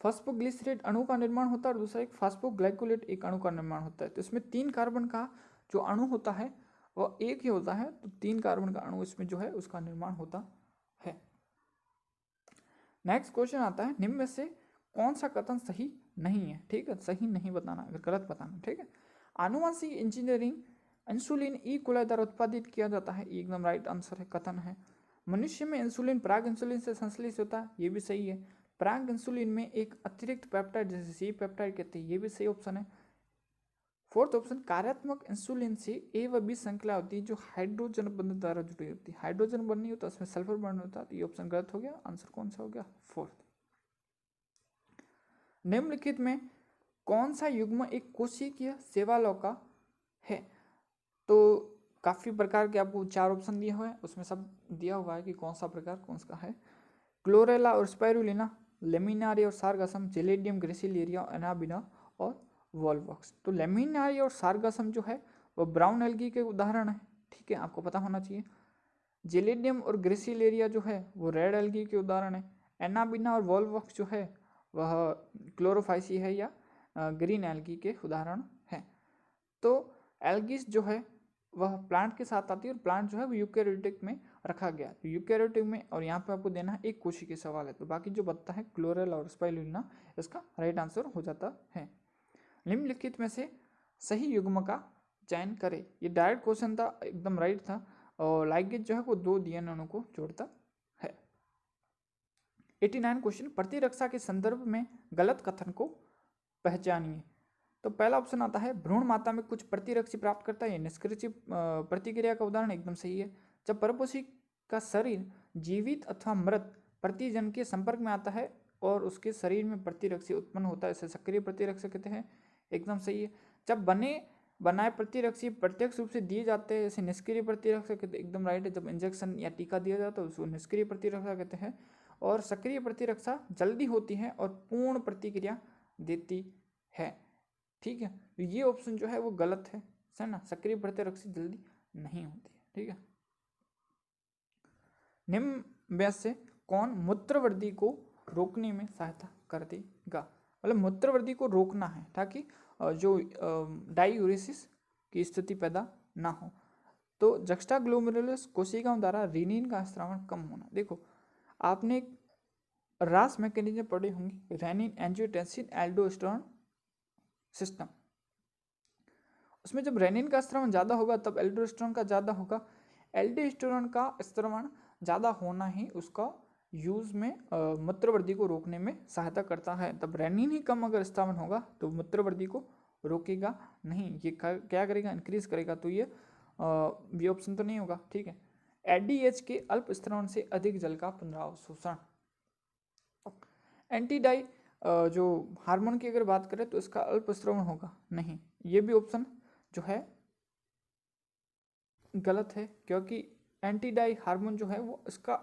फॉस्फोग्लिसरेट अणु का निर्माण होता है और दूसरा एक फॉस्फोग्लाइकोलेट एक अणु का निर्माण होता है। तो इसमें 3 कार्बन का जो अणु होता है वो एक ही होता है, तो 3 कार्बन का अणु इसमें जो है उसका निर्माण होता है। नेक्स्ट क्वेश्चन आता है, निम्न में से कौन सा कथन सही नहीं है? ठीक है, सही नहीं बताना, अगर गलत बताना। ठीक है, आनुवंशिक इंजीनियरिंग इंसुलिन ई कोलाई द्वारा उत्पादित किया जाता है, एकदम राइट आंसर है, कथन है। मनुष्य में इंसुलिन प्राग इंसुलिन से संश्लेषित होता है, ये भी सही है। प्राग इंसुलिन में एक अतिरिक्त पेप्टाइड जिसे सी पेप्टाइड कहते हैं, ये भी सही ऑप्शन है। फोर्थ ऑप्शन, कार्यात्मक इंसुलिन से ए व बी श्रृंखला होती है जो हाइड्रोजन बंधन द्वारा जुड़ी होती है, हाइड्रोजन बंध नहीं होता, उसमें सल्फर बंध होता है, तो ये ऑप्शन गलत हो गया। आंसर कौन सा हो गया? फोर्थ। निम्नलिखित में कौन सा युग्म एक कोशिकीय सेवालौका है? तो काफी प्रकार के आपको 4 ऑप्शन दिए हुए हैं, उसमें सब दिया हुआ है कि कौन सा प्रकार कौन सा है। क्लोरेला और स्पाइरुलिना, लेमिनारी और सारगासम, जेलेडियम, ग्रेसिलेरिया, एनाबिना और वॉल्वॉक्स। तो लेमिनारी और सारगासम जो है वो ब्राउन एल्गी के उदाहरण है, ठीक है, आपको पता होना चाहिए। जेलिडियम और ग्रेसिलेरिया जो है वो रेड एल्गी के उदाहरण है। एनाबिना और वॉलवॉक्स जो है वह क्लोरोफाइसी है या ग्रीन एल्गी के उदाहरण हैं। तो एल्गीज जो है वह प्लांट के साथ आती है और प्लांट जो है वो यूकैरियोटिक में रखा गया, तो यूकैरियोटिक में, और यहाँ पे आपको देना है एक कोशिकीय सवाल है, तो बाकी जो बचता है क्लोरेला और स्पाइरुलिना इसका राइट आंसर हो जाता है। निम्नलिखित में से सही युग्म का चयन करें। ये डायरेक्ट क्वेश्चन था, एकदम राइट था, और लाइगेज जो है वो 2 डीएनए अणु को जोड़ता है। 89 क्वेश्चन, प्रतिरक्षा के संदर्भ में गलत कथन को पहचानिए। तो पहला ऑप्शन आता है भ्रूण माता में कुछ प्रतिरक्षी प्राप्त करता है, ये निष्क्रिय प्रतिक्रिया का उदाहरण एकदम सही है। जब परपोषी का शरीर जीवित अथवा मृत प्रतिजन के संपर्क में आता है और उसके शरीर में प्रतिरक्षी उत्पन्न होता है, इसे सक्रिय प्रतिरक्षा कहते हैं, एकदम सही है। जब बनाए प्रतिरक्षी प्रत्यक्ष रूप से दिए जाते हैं, जैसे निष्क्रिय प्रतिरक्षा कहते हैं, एकदम राइट है। जब इंजेक्शन या टीका दिया जाता है उसको निष्क्रिय प्रतिरक्षा कहते हैं। और सक्रिय प्रतिरक्षा जल्दी होती है और पूर्ण प्रतिक्रिया देती है, ठीक है। तो ये ऑप्शन जो है वो गलत है ना, सक्रिय प्रतिरक्षा जल्दी नहीं होती है, ठीक है। निम्न में से कौन मूत्रवृद्धि को रोकने में सहायता कर देगा, मतलब मूत्रवृद्धि को रोकना है ताकि जो डायूरेसिस की स्थिति पैदा ना हो। तो जक्स्टाग्लोमेरुलस कोशिकाओं द्वारा रेनिन का स्रावन कम होना। देखो आपने रास मैकेनिज्म पढ़ी होंगी, रेनिन एंजियोटेंसिन एल्डोस्टेरोन सिस्टम, उसमें जब रेनिन का स्रावन ज़्यादा होगा तब एल्डोस्टेरोन का ज़्यादा होगा। एल्डोस्टेरोन का स्रावन ज़्यादा होना ही उसका यूज़ में मूत्रवृद्धि को रोकने में सहायता करता है। तब रेनिन ही कम अगर स्रावन होगा तो मूत्रवृद्धि को रोकेगा नहीं, ये क्या करेगा, इंक्रीज करेगा, तो ये ऑप्शन तो नहीं होगा, ठीक है। एडीएच के अल्प स्रावन से अधिक जल का पुनरावशोषण। एंटीडाई जो हार्मोन की अगर बात करें तो इसका अल्प स्रावन होगा नहीं, ये भी ऑप्शन जो है गलत है, क्योंकि एंटीडाई हार्मोन जो है वो इसका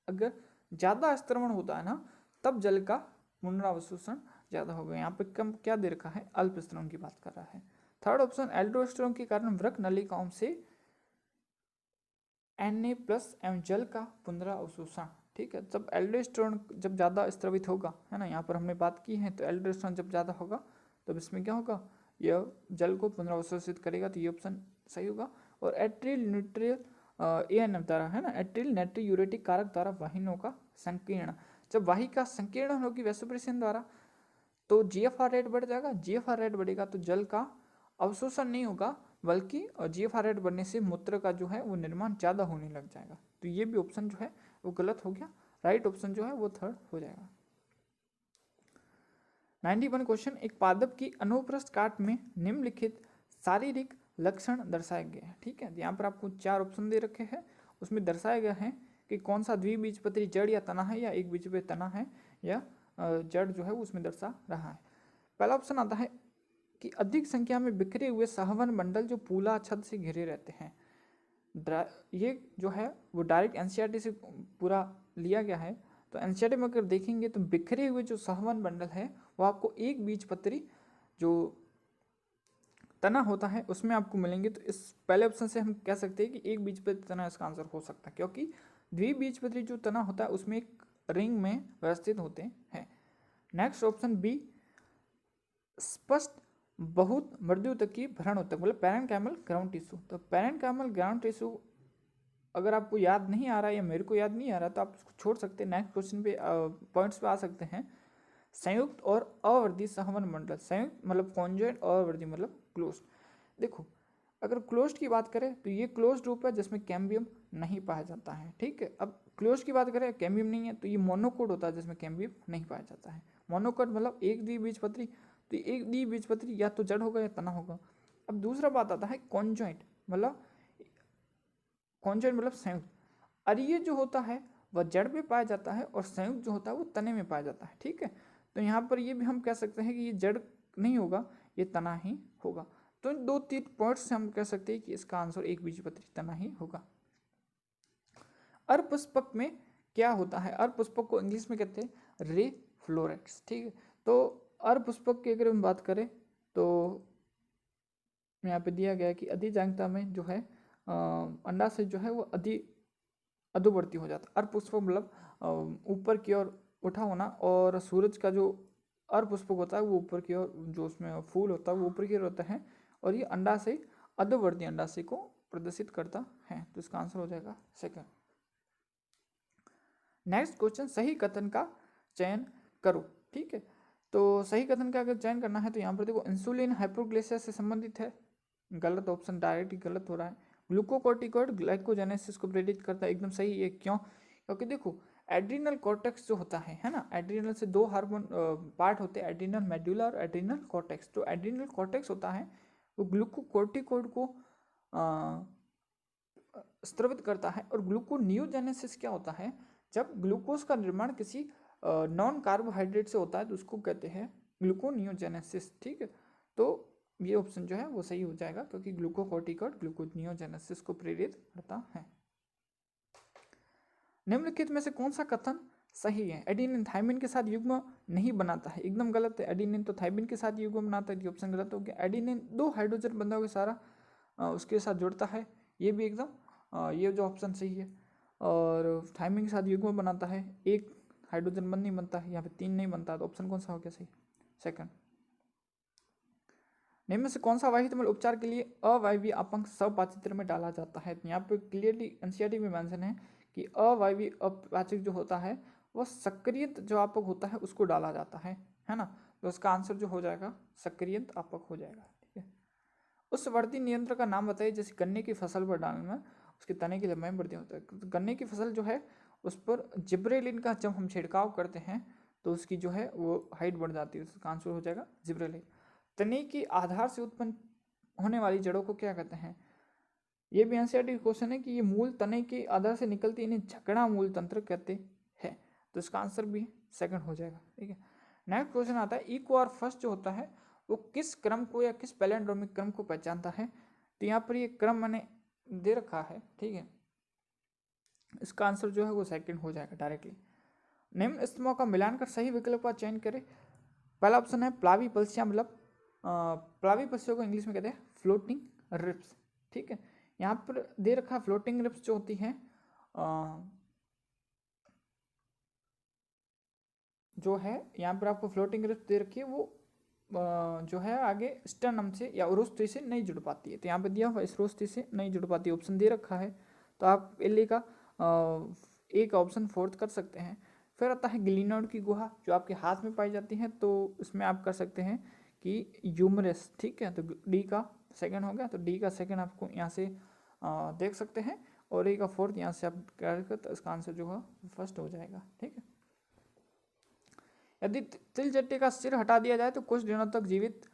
अगर ज़्यादा स्रावन होता है ना तब जल का पुनरावशोषण ज़्यादा होगा। यहाँ पे कम क्या दे रखा है, अल्प स्रावन की बात कर रहा है। थर्ड ऑप्शन, एल्डोस्टेरोन के कारण वृक्क नलिकाओं से Na+ एवं जल का पुनरावशोषण, ठीक है। जब एल्डोस्टेरोन जब ज़्यादा स्रावित होगा, है ना, यहाँ पर हमने बात की है, तो एल्डोस्टेरोन जब ज़्यादा होगा तब इसमें क्या होगा, यह जल को पुनरावशोषित करेगा, तो ये ऑप्शन सही होगा। और एट्रिल न्यूट्रियल ANF द्वारा, है ना, एट्रिल नाइट्रोयूरेटिक कारक द्वारा वाहिनों का संकीर्ण, जब वाहिका संकीर्ण होगी वैसोप्रेशन द्वारा तो GFR रेट बढ़ जाएगा, GFR रेट बढ़ेगा तो जल का अवशोषण नहीं होगा बल्कि GFR रेट बढ़ने से मूत्र का जो है वो निर्माण ज़्यादा होने लग जाएगा, तो ये भी ऑप्शन जो है वो गलत हो गया। राइट ऑप्शन जो है वो थर्ड हो जाएगा। 91 क्वेश्चन, एक पादप की अनुप्रस्थ काट में निम्नलिखित शारीरिक लक्षण दर्शाए गए हैं, ठीक है। यहाँ पर आपको 4 ऑप्शन दे रखे हैं, उसमें दर्शाया गया है कि कौन सा द्विबीजपत्री जड़ या तना है या एक बीजपत्री तना है या जड़ जो है वो उसमें दर्शा रहा है। पहला ऑप्शन आता है कि अधिक संख्या में बिखरे हुए सहवन मंडल जो पूला छद से घिरे रहते हैं। ये जो है वो डायरेक्ट एनसीईआरटी से पूरा लिया गया है, तो एनसीईआरटी में अगर देखेंगे तो बिखरे हुए जो सहवन मंडल है वो आपको एक बीजपत्री जो तना होता है उसमें आपको मिलेंगे। तो इस पहले ऑप्शन से हम कह सकते हैं कि एक बीजपत्री तना इसका आंसर हो सकता है, क्योंकि द्विबीजपत्री जो तना होता है उसमें एक रिंग में व्यवस्थित होते हैं। नेक्स्ट ऑप्शन बी, स्पष्ट बहुत मृदु तक की भ्रण होता है, मतलब पैरेन्काइमल ग्राउंड टिश्यू। तो पैरेन्काइमल ग्राउंड टिश्यू अगर आपको याद नहीं आ रहा है या मेरे को याद नहीं आ रहा तो आप इसको छोड़ सकते हैं, नेक्स्ट क्वेश्चन पे पॉइंट्स पे आ सकते हैं। संयुक्त और अवर्धी सहवन मंडल, संयुक्त मतलब कॉन्जॉइंट और अवर्धी मतलब क्लोज्ड। देखो अगर क्लोज्ड की बात करें तो ये क्लोज्ड रूप है जिसमें कैम्बियम नहीं पाया जाता है, ठीक है। अब क्लोज्ड की बात करें कैम्बियम नहीं है तो ये मोनोकोट होता है जिसमें कैम्बियम नहीं पाया जाता है। मोनोकोट मतलब एक द्विबीजपत्री, तो एक द्विबीजपत्री या तो जड़ होगा या तना होगा। अब दूसरा बात आता है कॉन्जॉइंट मतलब संयुक्त, और ये जो होता है वह जड़ में पाया जाता है और संयुक्त जो होता है वो तने में पाया जाता है, ठीक है। तो यहाँ पर ये भी हम कह सकते हैं कि ये जड़ नहीं होगा, ये तना ही होगा। तो इन 2-3 पॉइंट्स से हम कह सकते हैं कि इसका आंसर एक बीजपत्री तना ही होगा। अर्धपुष्पक में क्या होता है, अर्धपुष्पक को इंग्लिश में कहते हैं रे फ्लोरेट्स, ठीक है। तो अर्धपुष्पक की अगर हम बात करें तो यहाँ पे दिया गया है कि अधिजांगता में जो है अंडाशय जो है वो अधोवर्ती हो जाता है। अर्धपुष्पक मतलब ऊपर की ओर उठा होना, और सूरज का जो अर्धपुष्पक होता है वो ऊपर की ओर, जो उसमें फूल होता है वो ऊपर की ओर होता है, और ये अंडाशय अधोवर्ती अंडाशय को प्रदर्शित करता है। तो इसका आंसर हो जाएगा सेकंड। नेक्स्ट क्वेश्चन, सही कथन का चयन करो। ठीक है, तो सही कथन का अगर चयन करना है तो यहाँ पर देखो इंसुलिन हाइपोग्लाइसिया से संबंधित है, गलत ऑप्शन, डायरेक्ट ही गलत हो रहा है। ग्लूकोकोर्टिकॉइड ग्लाइकोजेनेसिस को प्रेरित करता है, एकदम सही है। क्यों? क्योंकि देखो एड्रिनल कॉर्टेक्स जो होता है ना, एड्रिनल से दो हार्मोन पार्ट होते हैं, एड्रिनल मेडुला और एड्रिनल कॉर्टेक्स। जो एड्रिनल कॉर्टेक्स होता है वो ग्लूकोकोर्टिकॉइड को स्रावित करता है, और ग्लूकोनियोजेनेसिस क्या होता है, जब ग्लूकोज का निर्माण किसी नॉन कार्बोहाइड्रेट से होता है तो उसको कहते हैं ग्लूकोनियोजेनेसिस। ठीक है, तो ये ऑप्शन जो है वो सही हो जाएगा, क्योंकि ग्लूकोकोर्टिकॉइड ग्लूकोनियोजेनेसिस को प्रेरित करता है। निम्नलिखित में से कौन सा कथन सही है? एडिनिन थाइमिन के साथ युग्म नहीं बनाता है, एकदम गलत है। एडिनिन तो थाइमिन के साथ युग्म बनाता है, ये ऑप्शन गलत हो गया। एडिनिन दो हाइड्रोजन बंधों के सारा उसके साथ जुड़ता है, ये भी एकदम ये जो ऑप्शन सही है। और थाइमिन के साथ युग्म बनाता है, एक हाइड्रोजन बंध नहीं बनता है, यहाँ पे 3 नहीं बनता, तो ऑप्शन कौन सा हो गया सही? सेकंड। निम्न में से कौन सा वाहित उपचार के लिए अवायवीय अपंग सपाचित्र में डाला जाता है? यहाँ पे क्लियरली एनसीईआरटी में मेंशन है कि अवायवीय अपाचक जो होता है वह सक्रियत जो आपक होता है उसको डाला जाता है ना। तो उसका आंसर जो हो जाएगा सक्रियत आपक हो जाएगा। ठीक है, उस वृद्धि नियंत्रण का नाम बताइए जैसे गन्ने की फसल पर डालने में उसके तने की लंबाई में वृद्धि होता है। गन्ने की फसल जो है उस पर जिब्रेलिन का जब हम छिड़काव करते हैं तो उसकी जो है वो हाइट बढ़ जाती है, उसका आंसर हो जाएगा जिब्रेलिन। तने के आधार से उत्पन्न होने वाली जड़ों को क्या कहते हैं? ये भी एनसीईआरटी क्वेश्चन है कि ये मूल तने के आधार से निकलती इन्हें झकड़ा मूल तंत्र कहते हैं, तो इसका आंसर भी सेकंड हो जाएगा। ठीक है, नेक्स्ट क्वेश्चन आता है इको और फर्स्ट जो होता है वो किस क्रम को या किस पैलिंड्रोमिक क्रम को पहचानता है? तो यहाँ पर ये क्रम मैंने दे रखा है। ठीक है, इसका आंसर जो है वो सेकंड हो जाएगा डायरेक्टली। निम्न स्तंभों का मिलान कर सही विकल्प का चयन करें। पहला ऑप्शन है प्लावी पलसियां, मतलब प्लावी पलसियों को इंग्लिश में कहते हैं फ्लोटिंग रिप्स। ठीक है, यहाँ पर दे रखा फ्लोटिंग रिप्स जो होती हैं जो है यहाँ पर आपको फ्लोटिंग रिप्स दे रखी है, वो जो है आगे स्टर्नम से या उरुस्थि से नहीं जुड़ पाती है। तो यहाँ पे दिया हुआ उरुस्थि से नहीं जुड़ पाती, ऑप्शन दे रखा है, तो आप एल का एक ऑप्शन फोर्थ कर सकते हैं। फिर आता है ग्लिनॉइड की गुहा जो आपके हाथ में पाई जाती है, तो इसमें आप कर सकते हैं कि यूमरस। ठीक है, तो डी का सेकंड हो गया, तो डी का सेकंड आपको यहाँ से देख सकते हैं, और ए का फोर्थ यहाँ से आप कर, तो इसका आंसर जो है फर्स्ट हो जाएगा। ठीक है, यदि तिलचट्टे का सिर हटा दिया जाए तो कुछ दिनों तक जीवित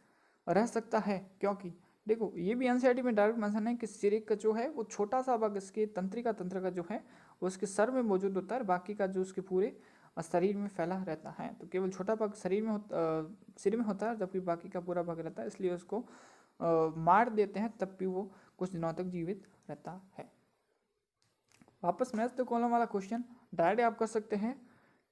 रह सकता है, क्योंकि देखो ये भी एनसीईआरटी में डायरेक्ट मेंशन है कि सिर का जो है वो छोटा सा भाग इसके तंत्रिका तंत्र का जो है वो उसके सर में मौजूद होता है, बाकी का जो उसके पूरे शरीर में फैला रहता है। तो केवल छोटा भाग शरीर में सिर में होता है, जबकि बाकी का पूरा भाग रहता है, इसलिए उसको मार देते हैं तब भी वो कुछ दिनों तक जीवित रहता है। वापस मैच द कॉलम वाला क्वेश्चन डायरेक्ट आप कर सकते हैं।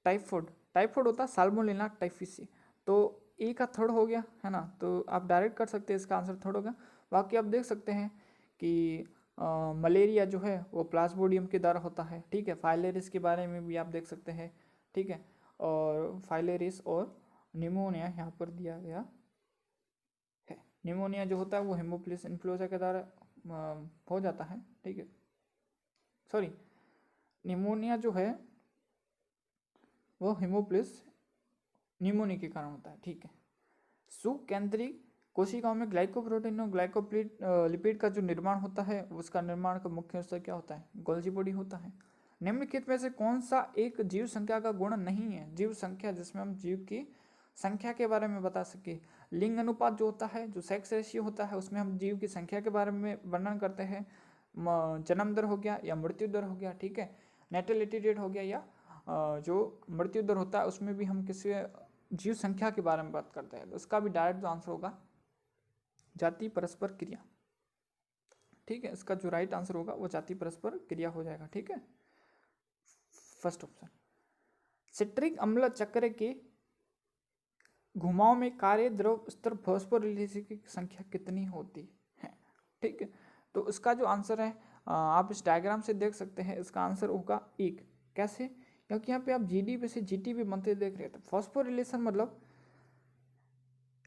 टाइफाइड होता है साल्मोनेला टाइफिसी, तो ए का थर्ड हो गया है ना, तो आप डायरेक्ट कर सकते हैं, इसका आंसर थर्ड होगा। बाकी आप देख सकते हैं कि मलेरिया जो है वो प्लाज्मोडियम के द्वारा होता है। ठीक है, फाइलेरिस के बारे में भी आप देख सकते हैं। ठीक है, और फाइलेरिस और निमोनिया यहाँ पर दिया गया है। निमोनिया जो होता है वो हेमोफिलस इन्फ्लुएंजा के द्वारा हो जाता है। ठीक है, सॉरी, निमोनिया जो है वो हेमोफिलस निमोनिया के कारण होता है। ठीक है, सुकेंद्रिक कोशिकाओं में ग्लाइकोप्रोटीन और ग्लाइकोलिपिड का जो निर्माण होता है उसका निर्माण का मुख्य स्तर क्या होता है? गोल्जी बॉडी होता है। निम्नलिखित में से कौन सा एक जीव संख्या का गुण नहीं है? जीव संख्या जिसमें हम जीव की संख्या के बारे में बता सके। लिंग अनुपात जो होता है, जो सेक्स रेशियो होता है, उसमें हम जीव की संख्या के बारे में वर्णन करते हैं। जन्म दर हो गया या मृत्यु दर हो गया। ठीक है, नेटेलिटी रेट हो गया, या जो मृत्यु दर होता है उसमें भी हम किसी जीव संख्या के बारे में बात करते हैं, तो उसका भी डायरेक्ट आंसर होगा जाति परस्पर क्रिया। ठीक है, इसका जो राइट आंसर होगा वो जाति परस्पर क्रिया हो जाएगा। ठीक है, फर्स्ट ऑप्शन। सिट्रिक अम्ल चक्र के घुमाव में कार्य द्रव स्तर फास्फोरिलेशन की संख्या कितनी होती है? ठीक है, तो इसका जो आंसर है आप इस डायग्राम से देख सकते हैं, इसका आंसर होगा 1। कैसे? क्योंकि यहाँ पे आप जीडीपी से जीटीपी बनते देख रहे थे। फॉस्फोरिलेशन मतलब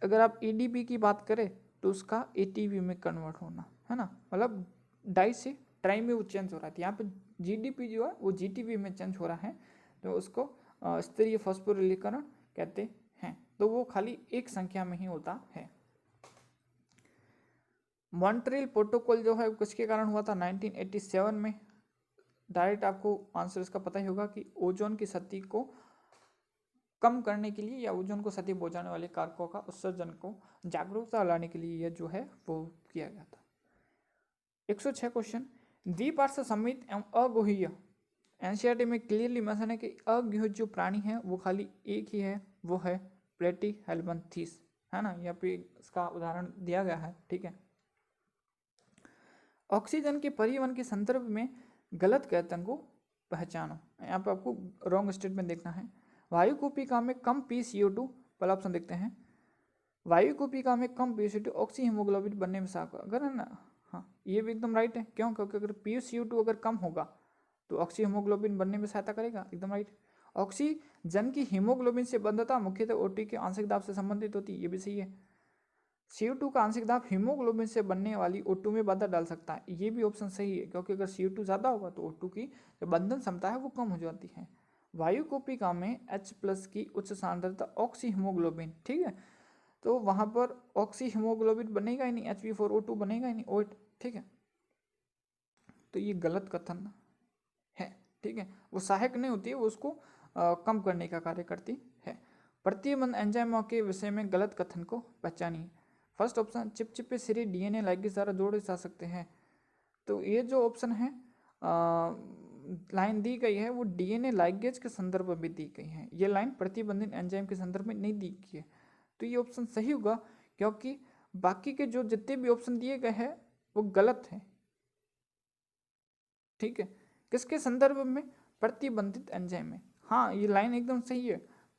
अगर आप ईडीपी की बात करें तो उसका एटीपी में कन्वर्ट होना, है ना, मतलब डाई से ट्राई में वो चेंज हो रहा है। यहाँ पे जीडीपी जो है वो जीटीपी में चेंज हो रहा है, तो उसको स्तरीय फॉस्फोरिलीकरण कहते हैं। तो वो खाली एक संख्या में ही होता है। मॉन्ट्रियल प्रोटोकॉल जो है किसके कारण हुआ था? 1987 में। डायरेक्ट आपको आंसर इसका पता ही होगा कि ओजोन की क्षति को कम करने के लिए या ओजोन को क्षति पहुंचाने वाले कारकों का उत्सर्जन को जागरूकता लाने के लिए यह जो है वो किया गया था। 106 क्वेश्चन, द्विपार्श्व समित एवं अगुह्य। एनसीईआरटी में क्लियरली मेंशन है कि अगुह्य जो प्राणी है वो खाली एक ही है, वो है प्लेटीहेल्मिन्थेस, है ना, यहाँ पे इसका उदाहरण दिया गया है। ठीक है, ऑक्सीजन के परिवहन के संदर्भ में गलत कथन को पहचानो। यहाँ पे आपको रॉन्ग स्टेटमेंट देखना है। वायु कूपिका में कम PCO2, पहला ऑप्शन देखते हैं, वायु कूपिका में कम PCO2 ऑक्सी हीमोग्लोबिन बनने में सहायक, अगर है ना, हाँ ये भी एकदम राइट है। क्यों? क्योंकि अगर PCO2 अगर कम होगा तो ऑक्सी हीमोग्लोबिन बनने में सहायता करेगा, एकदम राइट। ऑक्सीजन की हीमोग्लोबिन से बंधता मुख्यतः ओटी के आंशिक दाब से संबंधित होती है, ये भी सही है। CO2 का आंशिक दाब हीमोग्लोबिन से बनने वाली O2 में बाधा डाल सकता है, ये भी ऑप्शन सही है, क्योंकि अगर CO2 ज़्यादा होगा तो O2 की जो बंधन क्षमता है वो कम हो जाती है। वायु कूपिका में H+ की उच्च सांद्रता ऑक्सी हीमोग्लोबिन, ठीक है, तो वहाँ पर ऑक्सी हीमोग्लोबिन बनेगा ही नहीं, Hb4O2 बनेगा ही नहीं, OH, ठीक है, तो ये गलत कथन है। ठीक है, वो सहायक नहीं होती है, वो उसको कम करने का कार्य करती है। प्रतिबंध एंजाइमों के विषय में गलत कथन को पहचानिए। फर्स्ट ऑप्शन, चिपचिपे सिरे DNA लाइगेज द्वारा जोड़े जा सकते हैं। तो ये जो ऑप्शन है लाइन दी गई है वो DNA लाइगेज के संदर्भ में दी गई है, ये लाइन प्रतिबंधित एंजाइम के संदर्भ में नहीं दी गई है। तो ये ऑप्शन सही होगा, क्योंकि बाकी के जो जितने भी ऑप्शन दिए गए हैं वो गलत है। ठीक है, किसके संदर्भ में? प्रतिबंधित एंजाइम में। हाँ ये लाइन एकदम सही है,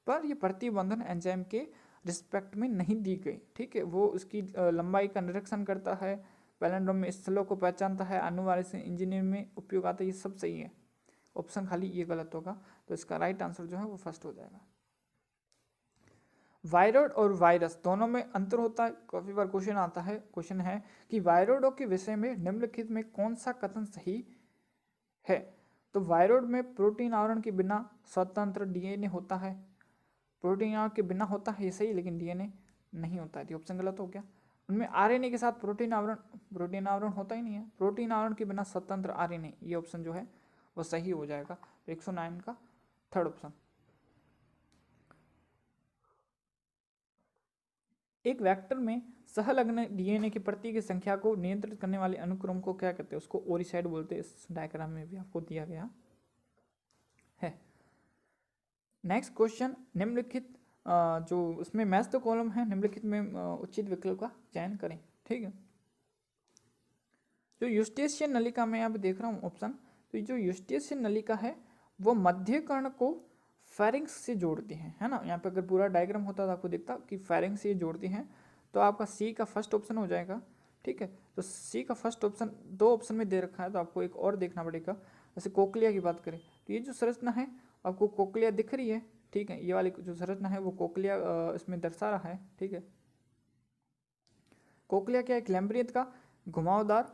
पर ये प्रतिबंधन एंजाइम के रिस्पेक्ट में नहीं दी गई। ठीक है, वो उसकी लंबाई का निरीक्षण करता है, पैलेंड्रोम में स्थलों को पहचानता है, आनुवांशिक इंजीनियरिंग में उपयोग आता है, ये सब सही है। ऑप्शन खाली ये गलत होगा, तो इसका राइट आंसर जो है वो फर्स्ट हो जाएगा। वायरॉइड और वायरस दोनों में अंतर होता है, काफी बार क्वेश्चन आता है। क्वेश्चन है कि वायरॉइडों के विषय में निम्नलिखित में कौन सा कथन सही है? तो वायरॉइड में प्रोटीन आवरण के बिना स्वतंत्र DNA होता है, प्रोटीन आवरण के बिना होता है ये सही, लेकिन DNA नहीं होता है, तो ऑप्शन गलत हो गया। उनमें RNA के साथ प्रोटीन आवरण होता ही नहीं है, प्रोटीन आवरण के बिना स्वतंत्र RNA, ये ऑप्शन जो है वो सही हो जाएगा। 109 का थर्ड ऑप्शन। एक वेक्टर में सहलग्न DNA की प्रति की संख्या को नियंत्रित करने वाले अनुक्रम को क्या कहते हैं? उसको ओरिसाइड बोलते हैं, इस डायग्राम में भी आपको दिया गया है। नेक्स्ट क्वेश्चन, निम्नलिखित जो उसमें मैच द कॉलम है, निम्नलिखित में उचित विकल्प का चयन करें। ठीक है, जो यूस्टेशियन नलिका में आप देख रहा हूँ ऑप्शन, तो जो यूस्टेशियन नलिका है वो मध्य कर्ण को फेरिंग्स से जोड़ती है ना। यहाँ पे अगर पूरा डायग्राम होता तो आपको दिखता कि फेरिंग्स से जोड़ती हैं, तो आपका सी का फर्स्ट ऑप्शन हो जाएगा। ठीक है, तो सी का फर्स्ट ऑप्शन, दो ऑप्शन में दे रखा है तो आपको एक और देखना पड़ेगा। जैसे कोकलिया की बात करें तो ये जो संरचना है आपको कोकलिया दिख रही है, ठीक है, ये वाली जो संरचना है वो कोकलिया इसमें दर्शा रहा है। ठीक है, कोकलिया क्या है? लैम्ब्रियत का घुमावदार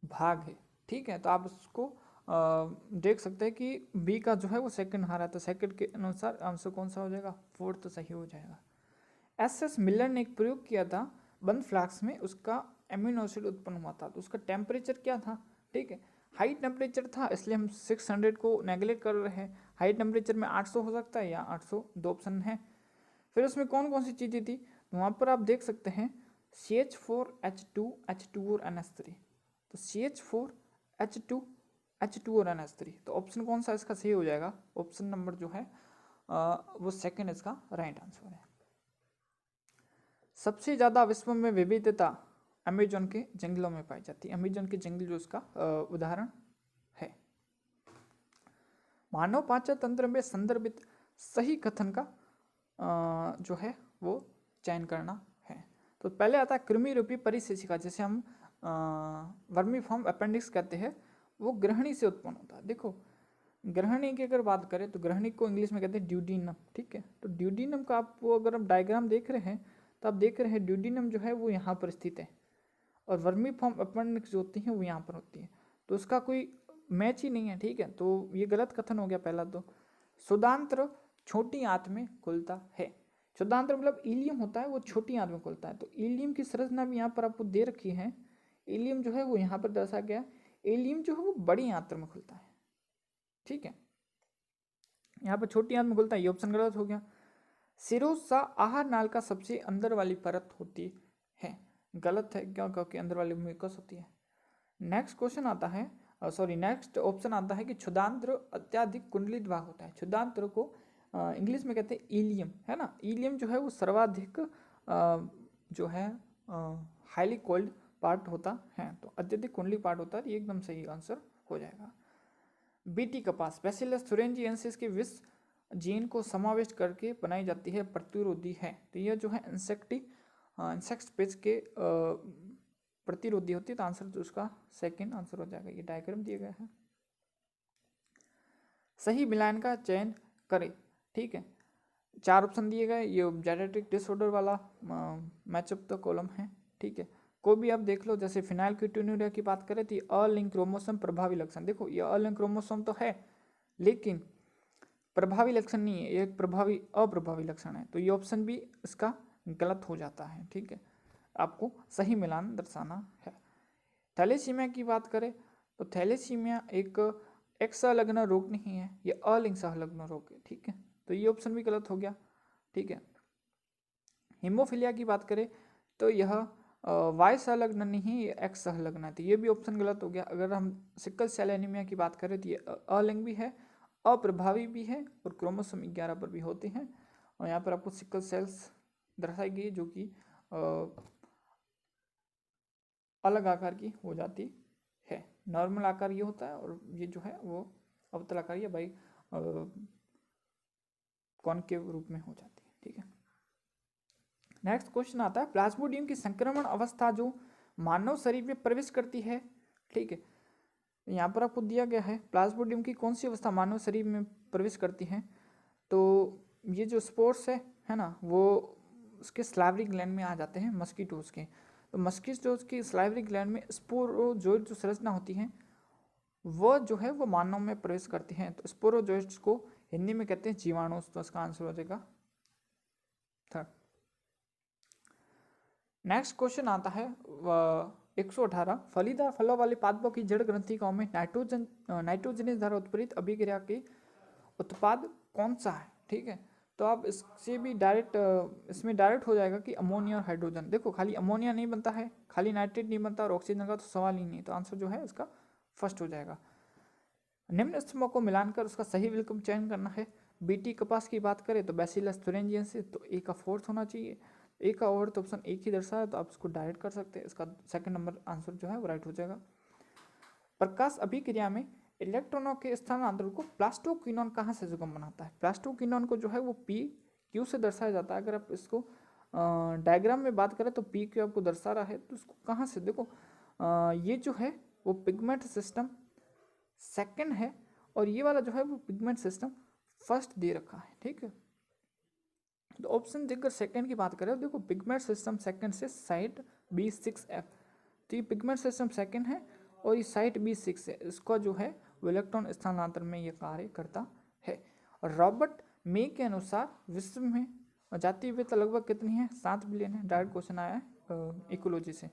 भाग है। ठीक है, तो आप उसको देख सकते हैं कि बी का जो है वो सेकंड आ रहा है, तो सेकंड के अनुसार आंसर कौन सा हो जाएगा? फोर्थ तो सही हो जाएगा। SS मिलर ने एक प्रयोग किया था बंद फ्लास्क में, उसका एमिनो एसिड उत्पन्न हुआ था, तो उसका टेम्परेचर क्या था? ठीक है, हाई टेम्परेचर था, इसलिए हम 600 को नेगलेक्ट कर रहे हैं। हाई टेम्परेचर में 800 हो सकता है या 800, दो ऑप्शन है। फिर उसमें कौन कौन सी चीज़ें थी? तो वहाँ पर आप देख सकते हैं CH4H2 H2 और NH3, तो CH4H2 H2 और NH3, तो ऑप्शन कौन सा इसका सही हो जाएगा? ऑप्शन नंबर जो है वो सेकंड इसका राइट आंसर है। सबसे ज़्यादा विश्व में विविधता अमेजोन के जंगलों में पाई जाती है। अमेजोन के जंगल जो इसका उदाहरण है। मानव पाचन तंत्र में संदर्भित सही कथन का जो है वो चयन करना है। तो पहले आता है कृमि रूपी परिशिष्टिका, जैसे हम वर्मीफॉर्म अपेंडिक्स कहते हैं, वो ग्रहणी से उत्पन्न होता है। देखो ग्रहणी की अगर बात करें तो ग्रहणी को इंग्लिश में कहते हैं ड्यूडीनम, ठीक है। तो ड्यूडीनम का आप वो अगर आप डायग्राम देख रहे हैं तो आप देख रहे हैं ड्यूडीनम जो है वो यहाँ पर स्थित है और वर्मीफॉर्म अपेंडिक्स जो होती हैं वो यहाँ पर होती है, तो उसका कोई मैच ही नहीं है, ठीक है। तो ये गलत कथन हो गया पहला। तो शुद्धांत्र छोटी आंत में खुलता है। शुद्धांत्र मतलब इलियम होता है वो छोटी आंत में खुलता है। तो इलियम की संरचना भी यहाँ पर आपको दे रखी है। इलियम जो है वो यहाँ पर दर्शा गया। इलियम जो है वो बड़ी आंत में खुलता है, ठीक है। यहाँ पर छोटी आंत में खुलता है, ये ऑप्शन गलत हो गया। सिरोसा आहार नाल का सबसे अंदर वाली परत होती है, गलत है, क्यों? क्योंकि अंदर वाली म्यूकस होती है। नेक्स्ट क्वेश्चन आता है, नेक्स्ट ऑप्शन आता है कि क्षुदांत्र अत्याधिक कुंडलित भाग होता है। क्षुदांत्र को इंग्लिश में कहते हैं इलियम, है ना। इलियम जो है वो सर्वाधिक जो है हाईली कोल्ड पार्ट होता है, तो अत्यधिक कुंडली पार्ट होता है, ये एकदम सही आंसर हो जाएगा। बीटी कपास बैसिलस thuringiensis के विष जीन को समाविष्ट करके बनाई जाती है, प्रतिरोधी है। तो यह जो है इंसेक्ट पेज के प्रतिरोधी होती है। तो आंसर जो उसका सेकंड आंसर हो जाएगा। ये डायग्राम दिया गया है। सही मिलान का चयन करें, ठीक है। 4 ऑप्शन दिए गए, ये जेनेटिक डिसऑर्डर वाला मैचअप द कॉलम है, ठीक है। कोई भी आप देख लो, जैसे फिनाइल कीटोन्यूरिया की बात करें तो ये अलिंक क्रोमोसोम प्रभावी लक्षण, देखो ये अलिंक क्रोमोसोम तो है लेकिन प्रभावी लक्षण नहीं है, ये एक प्रभावी अप्रभावी लक्षण है। तो ये ऑप्शन भी इसका गलत हो जाता है, ठीक है। आपको सही मिलान दर्शाना है। थैलेसीमिया की बात करें तो थैलेसीमिया एक एक्स संलग्न रोग नहीं है, ये अलिंक संलग्न रोग है, ठीक है। तो ये ऑप्शन भी गलत हो गया, ठीक है। हीमोफीलिया की बात करें तो यह वाई संलग्न नहीं, ये एक्स संलग्न है, तो ये भी ऑप्शन गलत हो गया। अगर हम सिकल सेल एनीमिया की बात करें तो ये अलिंग भी है, अप्रभावी भी है और क्रोमोसोम 11 पर भी होते हैं। और यहाँ पर आपको सिकल सेल्स दर्शाई गई जो कि अलग आकार की हो जाती है। नॉर्मल आकार ये होता है और ये जो है वो अवतल आकार या भाई कॉनकेव रूप में हो जाती है, ठीक है। नेक्स्ट क्वेश्चन आता है प्लाज्मोडियम की संक्रमण अवस्था जो मानव शरीर में प्रवेश करती है, ठीक है। यहाँ पर आपको दिया गया है प्लाज्मोडियम की कौन सी अवस्था मानव शरीर में प्रवेश करती है। तो ये जो स्पोर्स है ना, वो उसके स्लाइवरी ग्लैंड में आ जाते हैं मस्कीटोज के। तो मस्कीटोज की स्लाइवरी ग्लैंड में स्पोरोजोइड जो संरचना होती है वह जो है वो मानव में प्रवेश करती हैं। तो स्पोरोजोइड्स को हिंदी में कहते हैं जीवाणु। तो इसका आंसर हो जाएगा थर्ड। नेक्स्ट क्वेश्चन आता है 118 फलीदार फलों वाले पादपों की जड़ ग्रंथिकाओं में नाइट्रोजनस द्वारा उत्प्रेरित अभिक्रिया के उत्पाद कौन सा है, ठीक है। तो आप इससे भी डायरेक्ट इसमें डायरेक्ट हो जाएगा कि अमोनिया और हाइड्रोजन। देखो खाली अमोनिया नहीं बनता है, खाली नाइट्रेट नहीं बनता और ऑक्सीजन का तो सवाल ही नहीं। तो आंसर जो है इसका फर्स्ट हो जाएगा। निम्न स्तंभों को मिलाकर उसका सही विकल्प चयन करना है। बीटी कपास की बात करें तो बैसिलस thuringiensis, तो ए का फोर्थ होना चाहिए। ए का और तो ऑप्शन एक ही दर्शाया, तो आप इसको डायरेक्ट कर सकते हैं। इसका सेकंड नंबर आंसर जो है वो राइट हो जाएगा। प्रकाश अभिक्रिया में इलेक्ट्रॉनों के स्थानांतरण को प्लास्टोक्विनोन कहाँ से सुगम बनाता है। प्लास्टोक्विनोन को जो है वो पी क्यू से दर्शाया जाता है। अगर आप इसको डायग्राम में बात करें तो पी क्यू आपको दर्शा रहा है, तो इसको कहाँ से देखो ये जो है वो पिगमेंट सिस्टम सेकंड है और ये वाला जो है वो पिगमेंट सिस्टम फर्स्ट दे रखा है, ठीक है। तो ऑप्शन देकर सेकंड की बात करें, देखो पिगमेंट सिस्टम सेकंड से साइट B6F, तो ये पिगमेंट सिस्टम सेकंड है और ये साइट B6 है। इसका जो है वो इलेक्ट्रॉन स्थानांतरण में ये कार्य करता है। और रॉबर्ट मे के अनुसार विश्व में जातीय विविधता लगभग कितनी है, 7 बिलियन है। डायरेक्ट क्वेश्चन आया है इकोलॉजी से।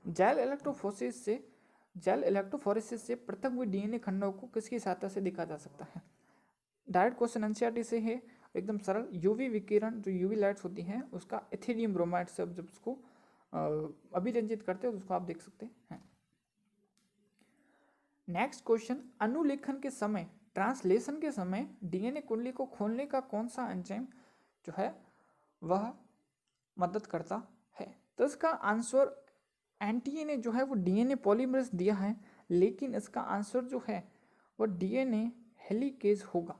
जेल इलेक्ट्रोफोरेसिस से पृथक हुए डीएनए खंडों को किसकी सहायता से देखा जा सकता है। डायरेक्ट क्वेश्चन एनसीईआरटी से है, एकदम सरल। यूवी विकिरण जो यूवी लाइट्स होती हैं उसका एथिडियम ब्रोमाइड से जब उसको अभिरंजित करते हैं तो उसको आप देख सकते हैं। नेक्स्ट क्वेश्चन, अनुलेखन के समय ट्रांसलेशन के समय डीएनए कुंडली को खोलने का कौन सा एंजाइम जो है वह मदद करता है। तो इसका आंसर एनटीए जो है वो डीएनए पॉलीमरेज दिया है, लेकिन इसका आंसर जो है वो डीएनए हेलिकेज होगा,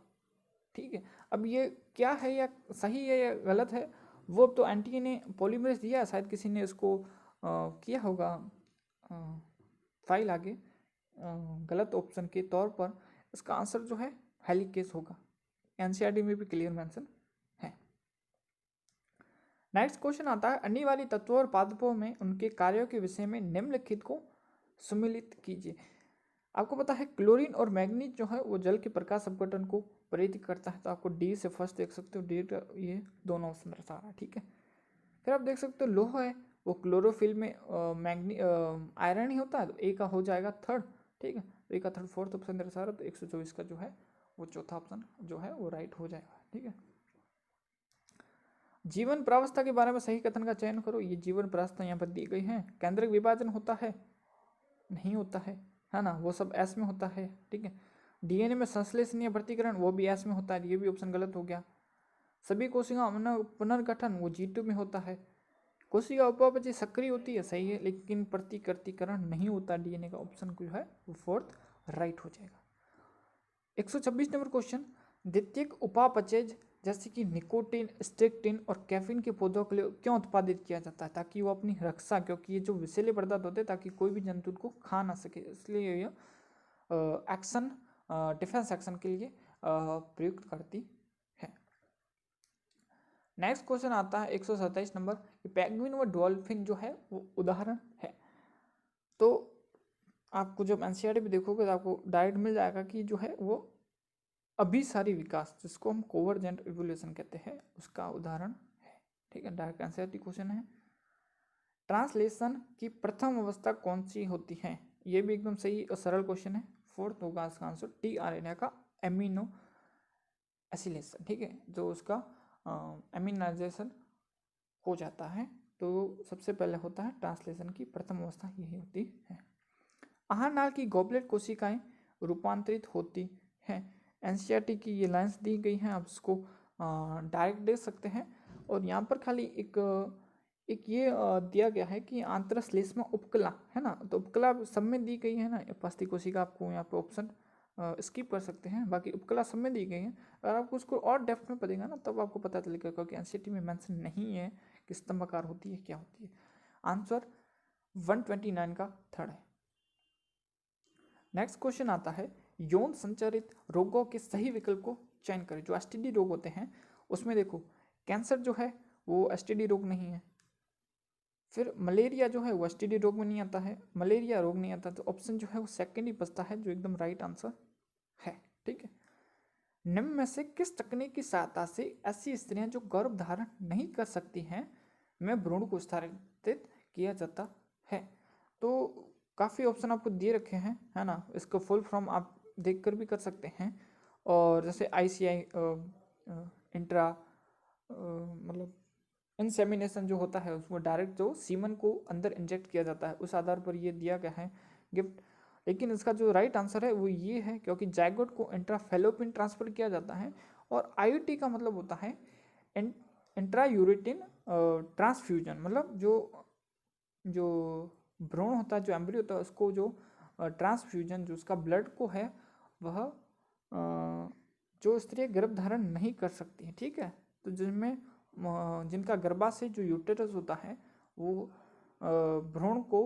ठीक है। अब ये क्या है, या सही है या गलत है, वो तो एनटीए पॉलीमरेज दिया, शायद किसी ने इसको किया होगा फाइल आगे गलत ऑप्शन के तौर पर इसका आंसर जो है हेलिकेस होगा। एनसीईआरटी में भी क्लियर मेंशन है। नेक्स्ट क्वेश्चन आता है, अनिवार्य तत्वों और पादपों में उनके कार्यों के विषय में निम्नलिखित को सम्मिलित कीजिए। आपको पता है क्लोरीन और मैग्नीज जो है वो जल के प्रकाश अपघटन को प्रेरित करता है, तो आपको डी से फर्स्ट देख सकते हो, डी ये दोनों ऑप्शन दर्शा रहा है, ठीक है। फिर आप देख सकते हो लोहा है वो क्लोरोफिल में आयरन ही होता है, तो ए का हो जाएगा थर्ड, ठीक है। तो ए का थर्ड फोर्थ ऑप्शन दर्शा रहा है, तो 124 का जो है वो चौथा ऑप्शन जो है वो राइट हो जाएगा, ठीक है। जीवन प्रावस्था के बारे में सही कथन का चयन करो। ये जीवन प्रावस्था यहाँ पर दी गई है। केंद्रक विभाजन होता है, नहीं होता है ना, वो सब एस में होता है, ठीक है। डीएनए में संश्लेषण या भर्तीकरण वो भी एस में होता है, ये भी ऑप्शन गलत हो गया। सभी कोशिका पुनर्गठन वो G2 में होता है। कोशिका उपापचय सक्रिय होती है, सही है, लेकिन प्रतिकृतिकरण नहीं होता डीएनए का, ऑप्शन जो है वो फोर्थ राइट हो जाएगा। 126 नंबर क्वेश्चन, द्वितीयक उपापचय जैसे कि निकोटीन, स्ट्रिक्टिन और कैफीन के पौधों के लिए क्यों उत्पादित किया जाता है? ताकि वो अपनी रक्षा, क्योंकि ये जो विषैले पदार्थ होते हैं ताकि कोई भी जंतु को खा ना सके, इसलिए ये एक्शन डिफेंस एक्शन के लिए प्रयुक्त करती है। नेक्स्ट क्वेश्चन आता है 127 नंबर, पेंगुइन व डॉल्फिन जो है वो उदाहरण है। तो आपको जब एनसीईआरटी भी देखोगे तो आपको डायरेक्ट मिल जाएगा कि जो है वो अभिसारी विकास, जिसको हम कोवर्जेंट इवोल्यूशन कहते हैं, उसका उदाहरण है, ठीक है। डायरेक्ट एनसीईआरटी क्वेश्चन है। ट्रांसलेशन की प्रथम अवस्था कौन सी होती है? ये भी एकदम सही और सरल क्वेश्चन है, फोर्थ होगा इसका आंसर, टीआरएनए का एमिनो एसिलेशन, ठीक है, जो उसका एमिनाइजेशन हो जाता है, तो सबसे पहले होता है ट्रांसलेशन की प्रथम अवस्था, यही होती है। आहार नाल की गॉबलेट कोशिकाएं रूपांतरित होती हैं। एनसीईआरटी की ये लाइंस दी गई हैं, आप इसको डायरेक्ट देख सकते हैं। और यहाँ पर खाली एक ये दिया गया है कि आंतरश्लेष्मा उपकला है ना, तो उपकला सब में दी गई है ना, उपस्थि कोशिका आपको यहाँ पे ऑप्शन स्किप कर सकते हैं, बाकी उपकला सब में दी गई है। अगर आपको उसको और डेप्थ में पढ़ेगा ना तब आपको पता चलेगा, क्योंकि एनसीईआरटी में मेंशन नहीं है कि स्तंभाकार होती है क्या होती है। आंसर 129 का थर्ड है। नेक्स्ट क्वेश्चन आता है, यौन संचारित रोगों के सही विकल्प को चयन करें। जो एसटीडी रोग होते हैं उसमें देखो कैंसर जो है वो एसटीडी रोग नहीं है, फिर मलेरिया जो है वो एसटीडी रोग में नहीं आता है, मलेरिया रोग नहीं आता, तो ऑप्शन जो है वो सेकंड ही बचता है, जो एकदम राइट आंसर है, ठीक है। निम्न में से किस तकनीक की सहायता से ऐसी स्त्रियां जो गर्भ धारण नहीं कर सकती हैं में भ्रूण को स्थानांतरित किया जाता है? तो काफ़ी ऑप्शन आपको दिए रखे हैं, है ना, इसको फुल फॉर्म आप देखकर भी कर सकते हैं। और जैसे आईसीआई इंट्रा मतलब इंसेमिनेशन जो होता है उसमें डायरेक्ट जो सीमन को अंदर इंजेक्ट किया जाता है, उस आधार पर ये दिया गया है गिफ्ट। लेकिन इसका जो राइट आंसर है वो ये है, क्योंकि जायगोट को इंट्राफेलोपिन ट्रांसफर किया जाता है, और आईयूटी का मतलब होता है इंट्रा यूरेटिन ट्रांसफ्यूजन, मतलब जो भ्रूण होता है, जो एम्ब्रियो होता है, उसको जो ट्रांसफ्यूजन जो उसका ब्लड को है वह जो स्त्री गर्भ धारण नहीं कर सकती है, ठीक है, तो जिनमें जिनका गर्भाशय जो यूटेरस होता है वो भ्रूण को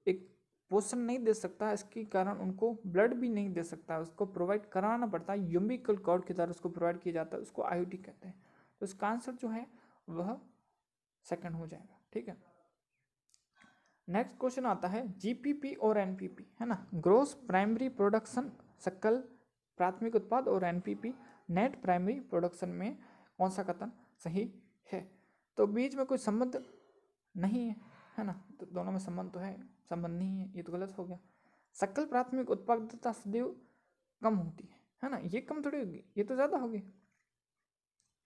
एक पोषण नहीं दे सकता, इसके कारण उनको ब्लड भी नहीं दे सकता, उसको प्रोवाइड कराना पड़ता है, यूम्बिकल कॉर्ड के द्वारा उसको प्रोवाइड किया जाता है, उसको आईयूटी कहते हैं। तो इसका आंसर जो है वह सेकंड हो जाएगा, ठीक है। नेक्स्ट क्वेश्चन आता है, जीपीपी और एनपीपी, है ना, ग्रोस प्राइमरी प्रोडक्शन सकल प्राथमिक उत्पाद, और एनपीपी नेट प्राइमरी प्रोडक्शन में कौन सा कथन सही है? तो बीच में कोई संबंध नहीं है ना, तो दोनों में संबंध तो है, संबंध नहीं है, ये तो गलत हो गया। सकल प्राथमिक उत्पादकता सदैव कम होती है ना, ये कम थोड़ी होगी, ये तो ज़्यादा होगी,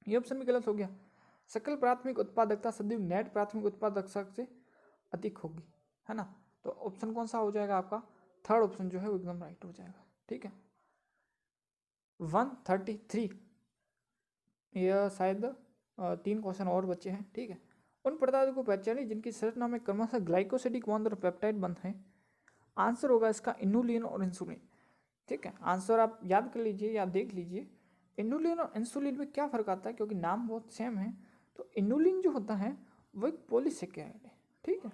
ये ऑप्शन भी गलत हो गया। सकल प्राथमिक उत्पादकता सदैव नेट प्राथमिक उत्पादकता से अधिक होगी, है ना, तो ऑप्शन कौन सा हो जाएगा आपका? थर्ड ऑप्शन जो है वो एकदम राइट हो जाएगा, ठीक है। 133, यह शायद 3 क्वेश्चन और बचे हैं, ठीक है। उन पदार्थों को पहचानिए जिनकी संरचना में क्रमशः ग्लाइकोसिडिक बॉन्ड और पेप्टाइड बंध है। आंसर होगा इसका इनुलिन और इंसुलिन, ठीक है। आंसर आप याद कर लीजिए या देख लीजिए, इनुलिन और इंसुलिन में क्या फ़र्क आता है, क्योंकि नाम बहुत सेम है। तो इनुलिन जो होता है वो एक पॉलीसेकेराइड है, ठीक है,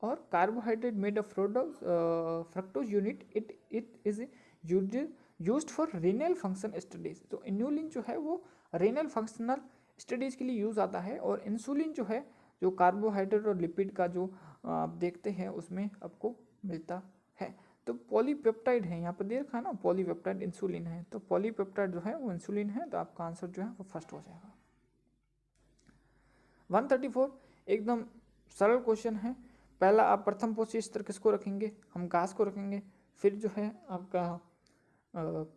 और carbohydrate made of fructose unit it is used for renal function studies. तो इन्यूलिन जो है वो रीनल फंक्शनल स्टडीज के लिए यूज़ आता है, और इंसुलिन जो है जो कार्बोहाइड्रेट और लिपिड का जो आप देखते हैं उसमें आपको मिलता है। तो पॉलीपेप्टाइड है, यहाँ पर दे रखा है ना, पॉलीपेप्टाइड इंसुलिन है, तो पॉलीपेप्टाइड जो है वो इंसुलिन है, तो आपका आंसर जो है वो फर्स्ट हो जाएगा। 134 एकदम सरल क्वेश्चन है। पहला आप प्रथम पोषी स्तर किसको रखेंगे, हम घास को रखेंगे, फिर जो है आपका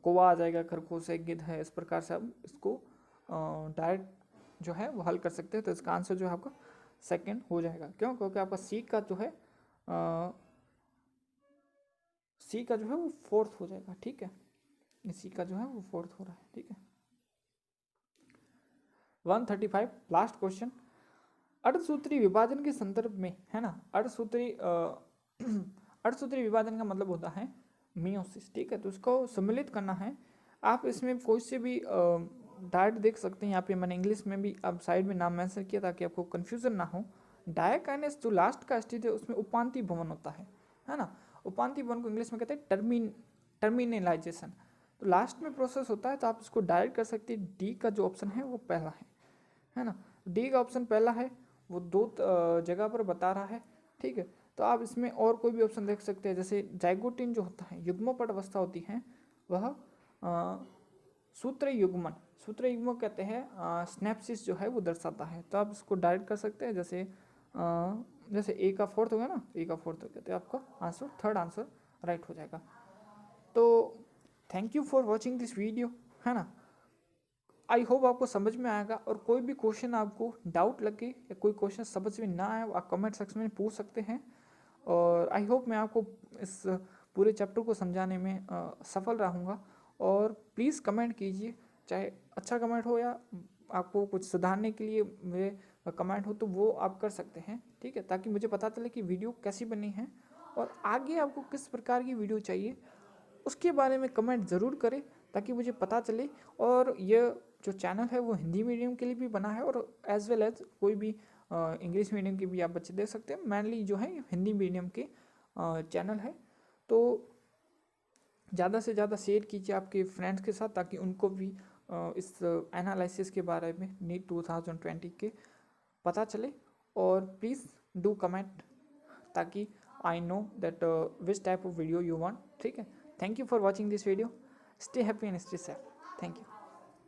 कौवा आ जाएगा, खरगोश है, गिद्ध है, इस प्रकार से आप इसको डायरेक्ट जो है वो हल कर सकते हैं। तो इसका आंसर जो है आपका सेकंड हो जाएगा। क्यों? क्योंकि आपका सी का जो है वो फोर्थ हो जाएगा। ठीक है, सी का जो है वो फोर्थ हो रहा है। ठीक है, 135 लास्ट क्वेश्चन। अर्धसूत्री विभाजन के संदर्भ में है ना, अर्धसूत्री विभाजन का मतलब होता है मियोसिस। ठीक है, तो उसको सम्मिलित करना है। आप इसमें कोई से भी डायरेक्ट देख सकते हैं, यहाँ पे मैंने इंग्लिश में भी अब साइड में नाम मेंशन किया ताकि आपको कंफ्यूजन ना हो। डायकाइनेस जो लास्ट का स्टेज है उसमें उपांति भवन होता है ना। उपांति भवन को इंग्लिश में कहते हैं टर्मिनलाइजेशन। तो लास्ट में प्रोसेस होता है, तो आप इसको डायरेक्ट कर सकते हैं। डी का जो ऑप्शन है वो पहला है ना, डी का ऑप्शन पहला है, वो दो जगह पर बता रहा है। ठीक है, तो आप इसमें और कोई भी ऑप्शन देख सकते हैं, जैसे जाइगोटिन जो होता है, युग्मोपट अवस्था होती है, वह सूत्र युग्मन कहते हैं, स्नैप्सिस जो है वो दर्शाता है। तो आप इसको डायरेक्ट कर सकते हैं, जैसे ए का फोर्थ होगा ना, ए का फोर्थ हो गया, तो आपका आंसर थर्ड आंसर राइट हो जाएगा। तो thank you for watching this video, है ना। आई होप आपको समझ में आएगा, और कोई भी क्वेश्चन आपको डाउट लगे या कोई क्वेश्चन समझ में ना आए, आप कमेंट सेक्शन में पूछ सकते हैं। और आई होप मैं आपको इस पूरे चैप्टर को समझाने में सफल रहूँगा। और प्लीज़ कमेंट कीजिए, चाहे अच्छा कमेंट हो या आपको कुछ सुधारने के लिए मेरे कमेंट हो, तो वो आप कर सकते हैं। ठीक है, ताकि मुझे पता चले कि वीडियो कैसी बनी है और आगे आपको किस प्रकार की वीडियो चाहिए, उसके बारे में कमेंट ज़रूर करें ताकि मुझे पता चले। और ये जो चैनल है वो हिंदी मीडियम के लिए भी बना है, और एज वेल एज कोई भी इंग्लिश मीडियम के भी आप बच्चे देख सकते हैं। मेनली जो है हिंदी मीडियम के चैनल है, तो ज़्यादा से ज़्यादा शेयर कीजिए आपके फ्रेंड्स के साथ, ताकि उनको भी इस एनालिसिस के बारे में नीट 2020 के पता चले। और प्लीज़ डू कमेंट ताकि I know that which type of video you want. ठीक है, thank you for watching this video. Stay happy and stay safe. Thank you.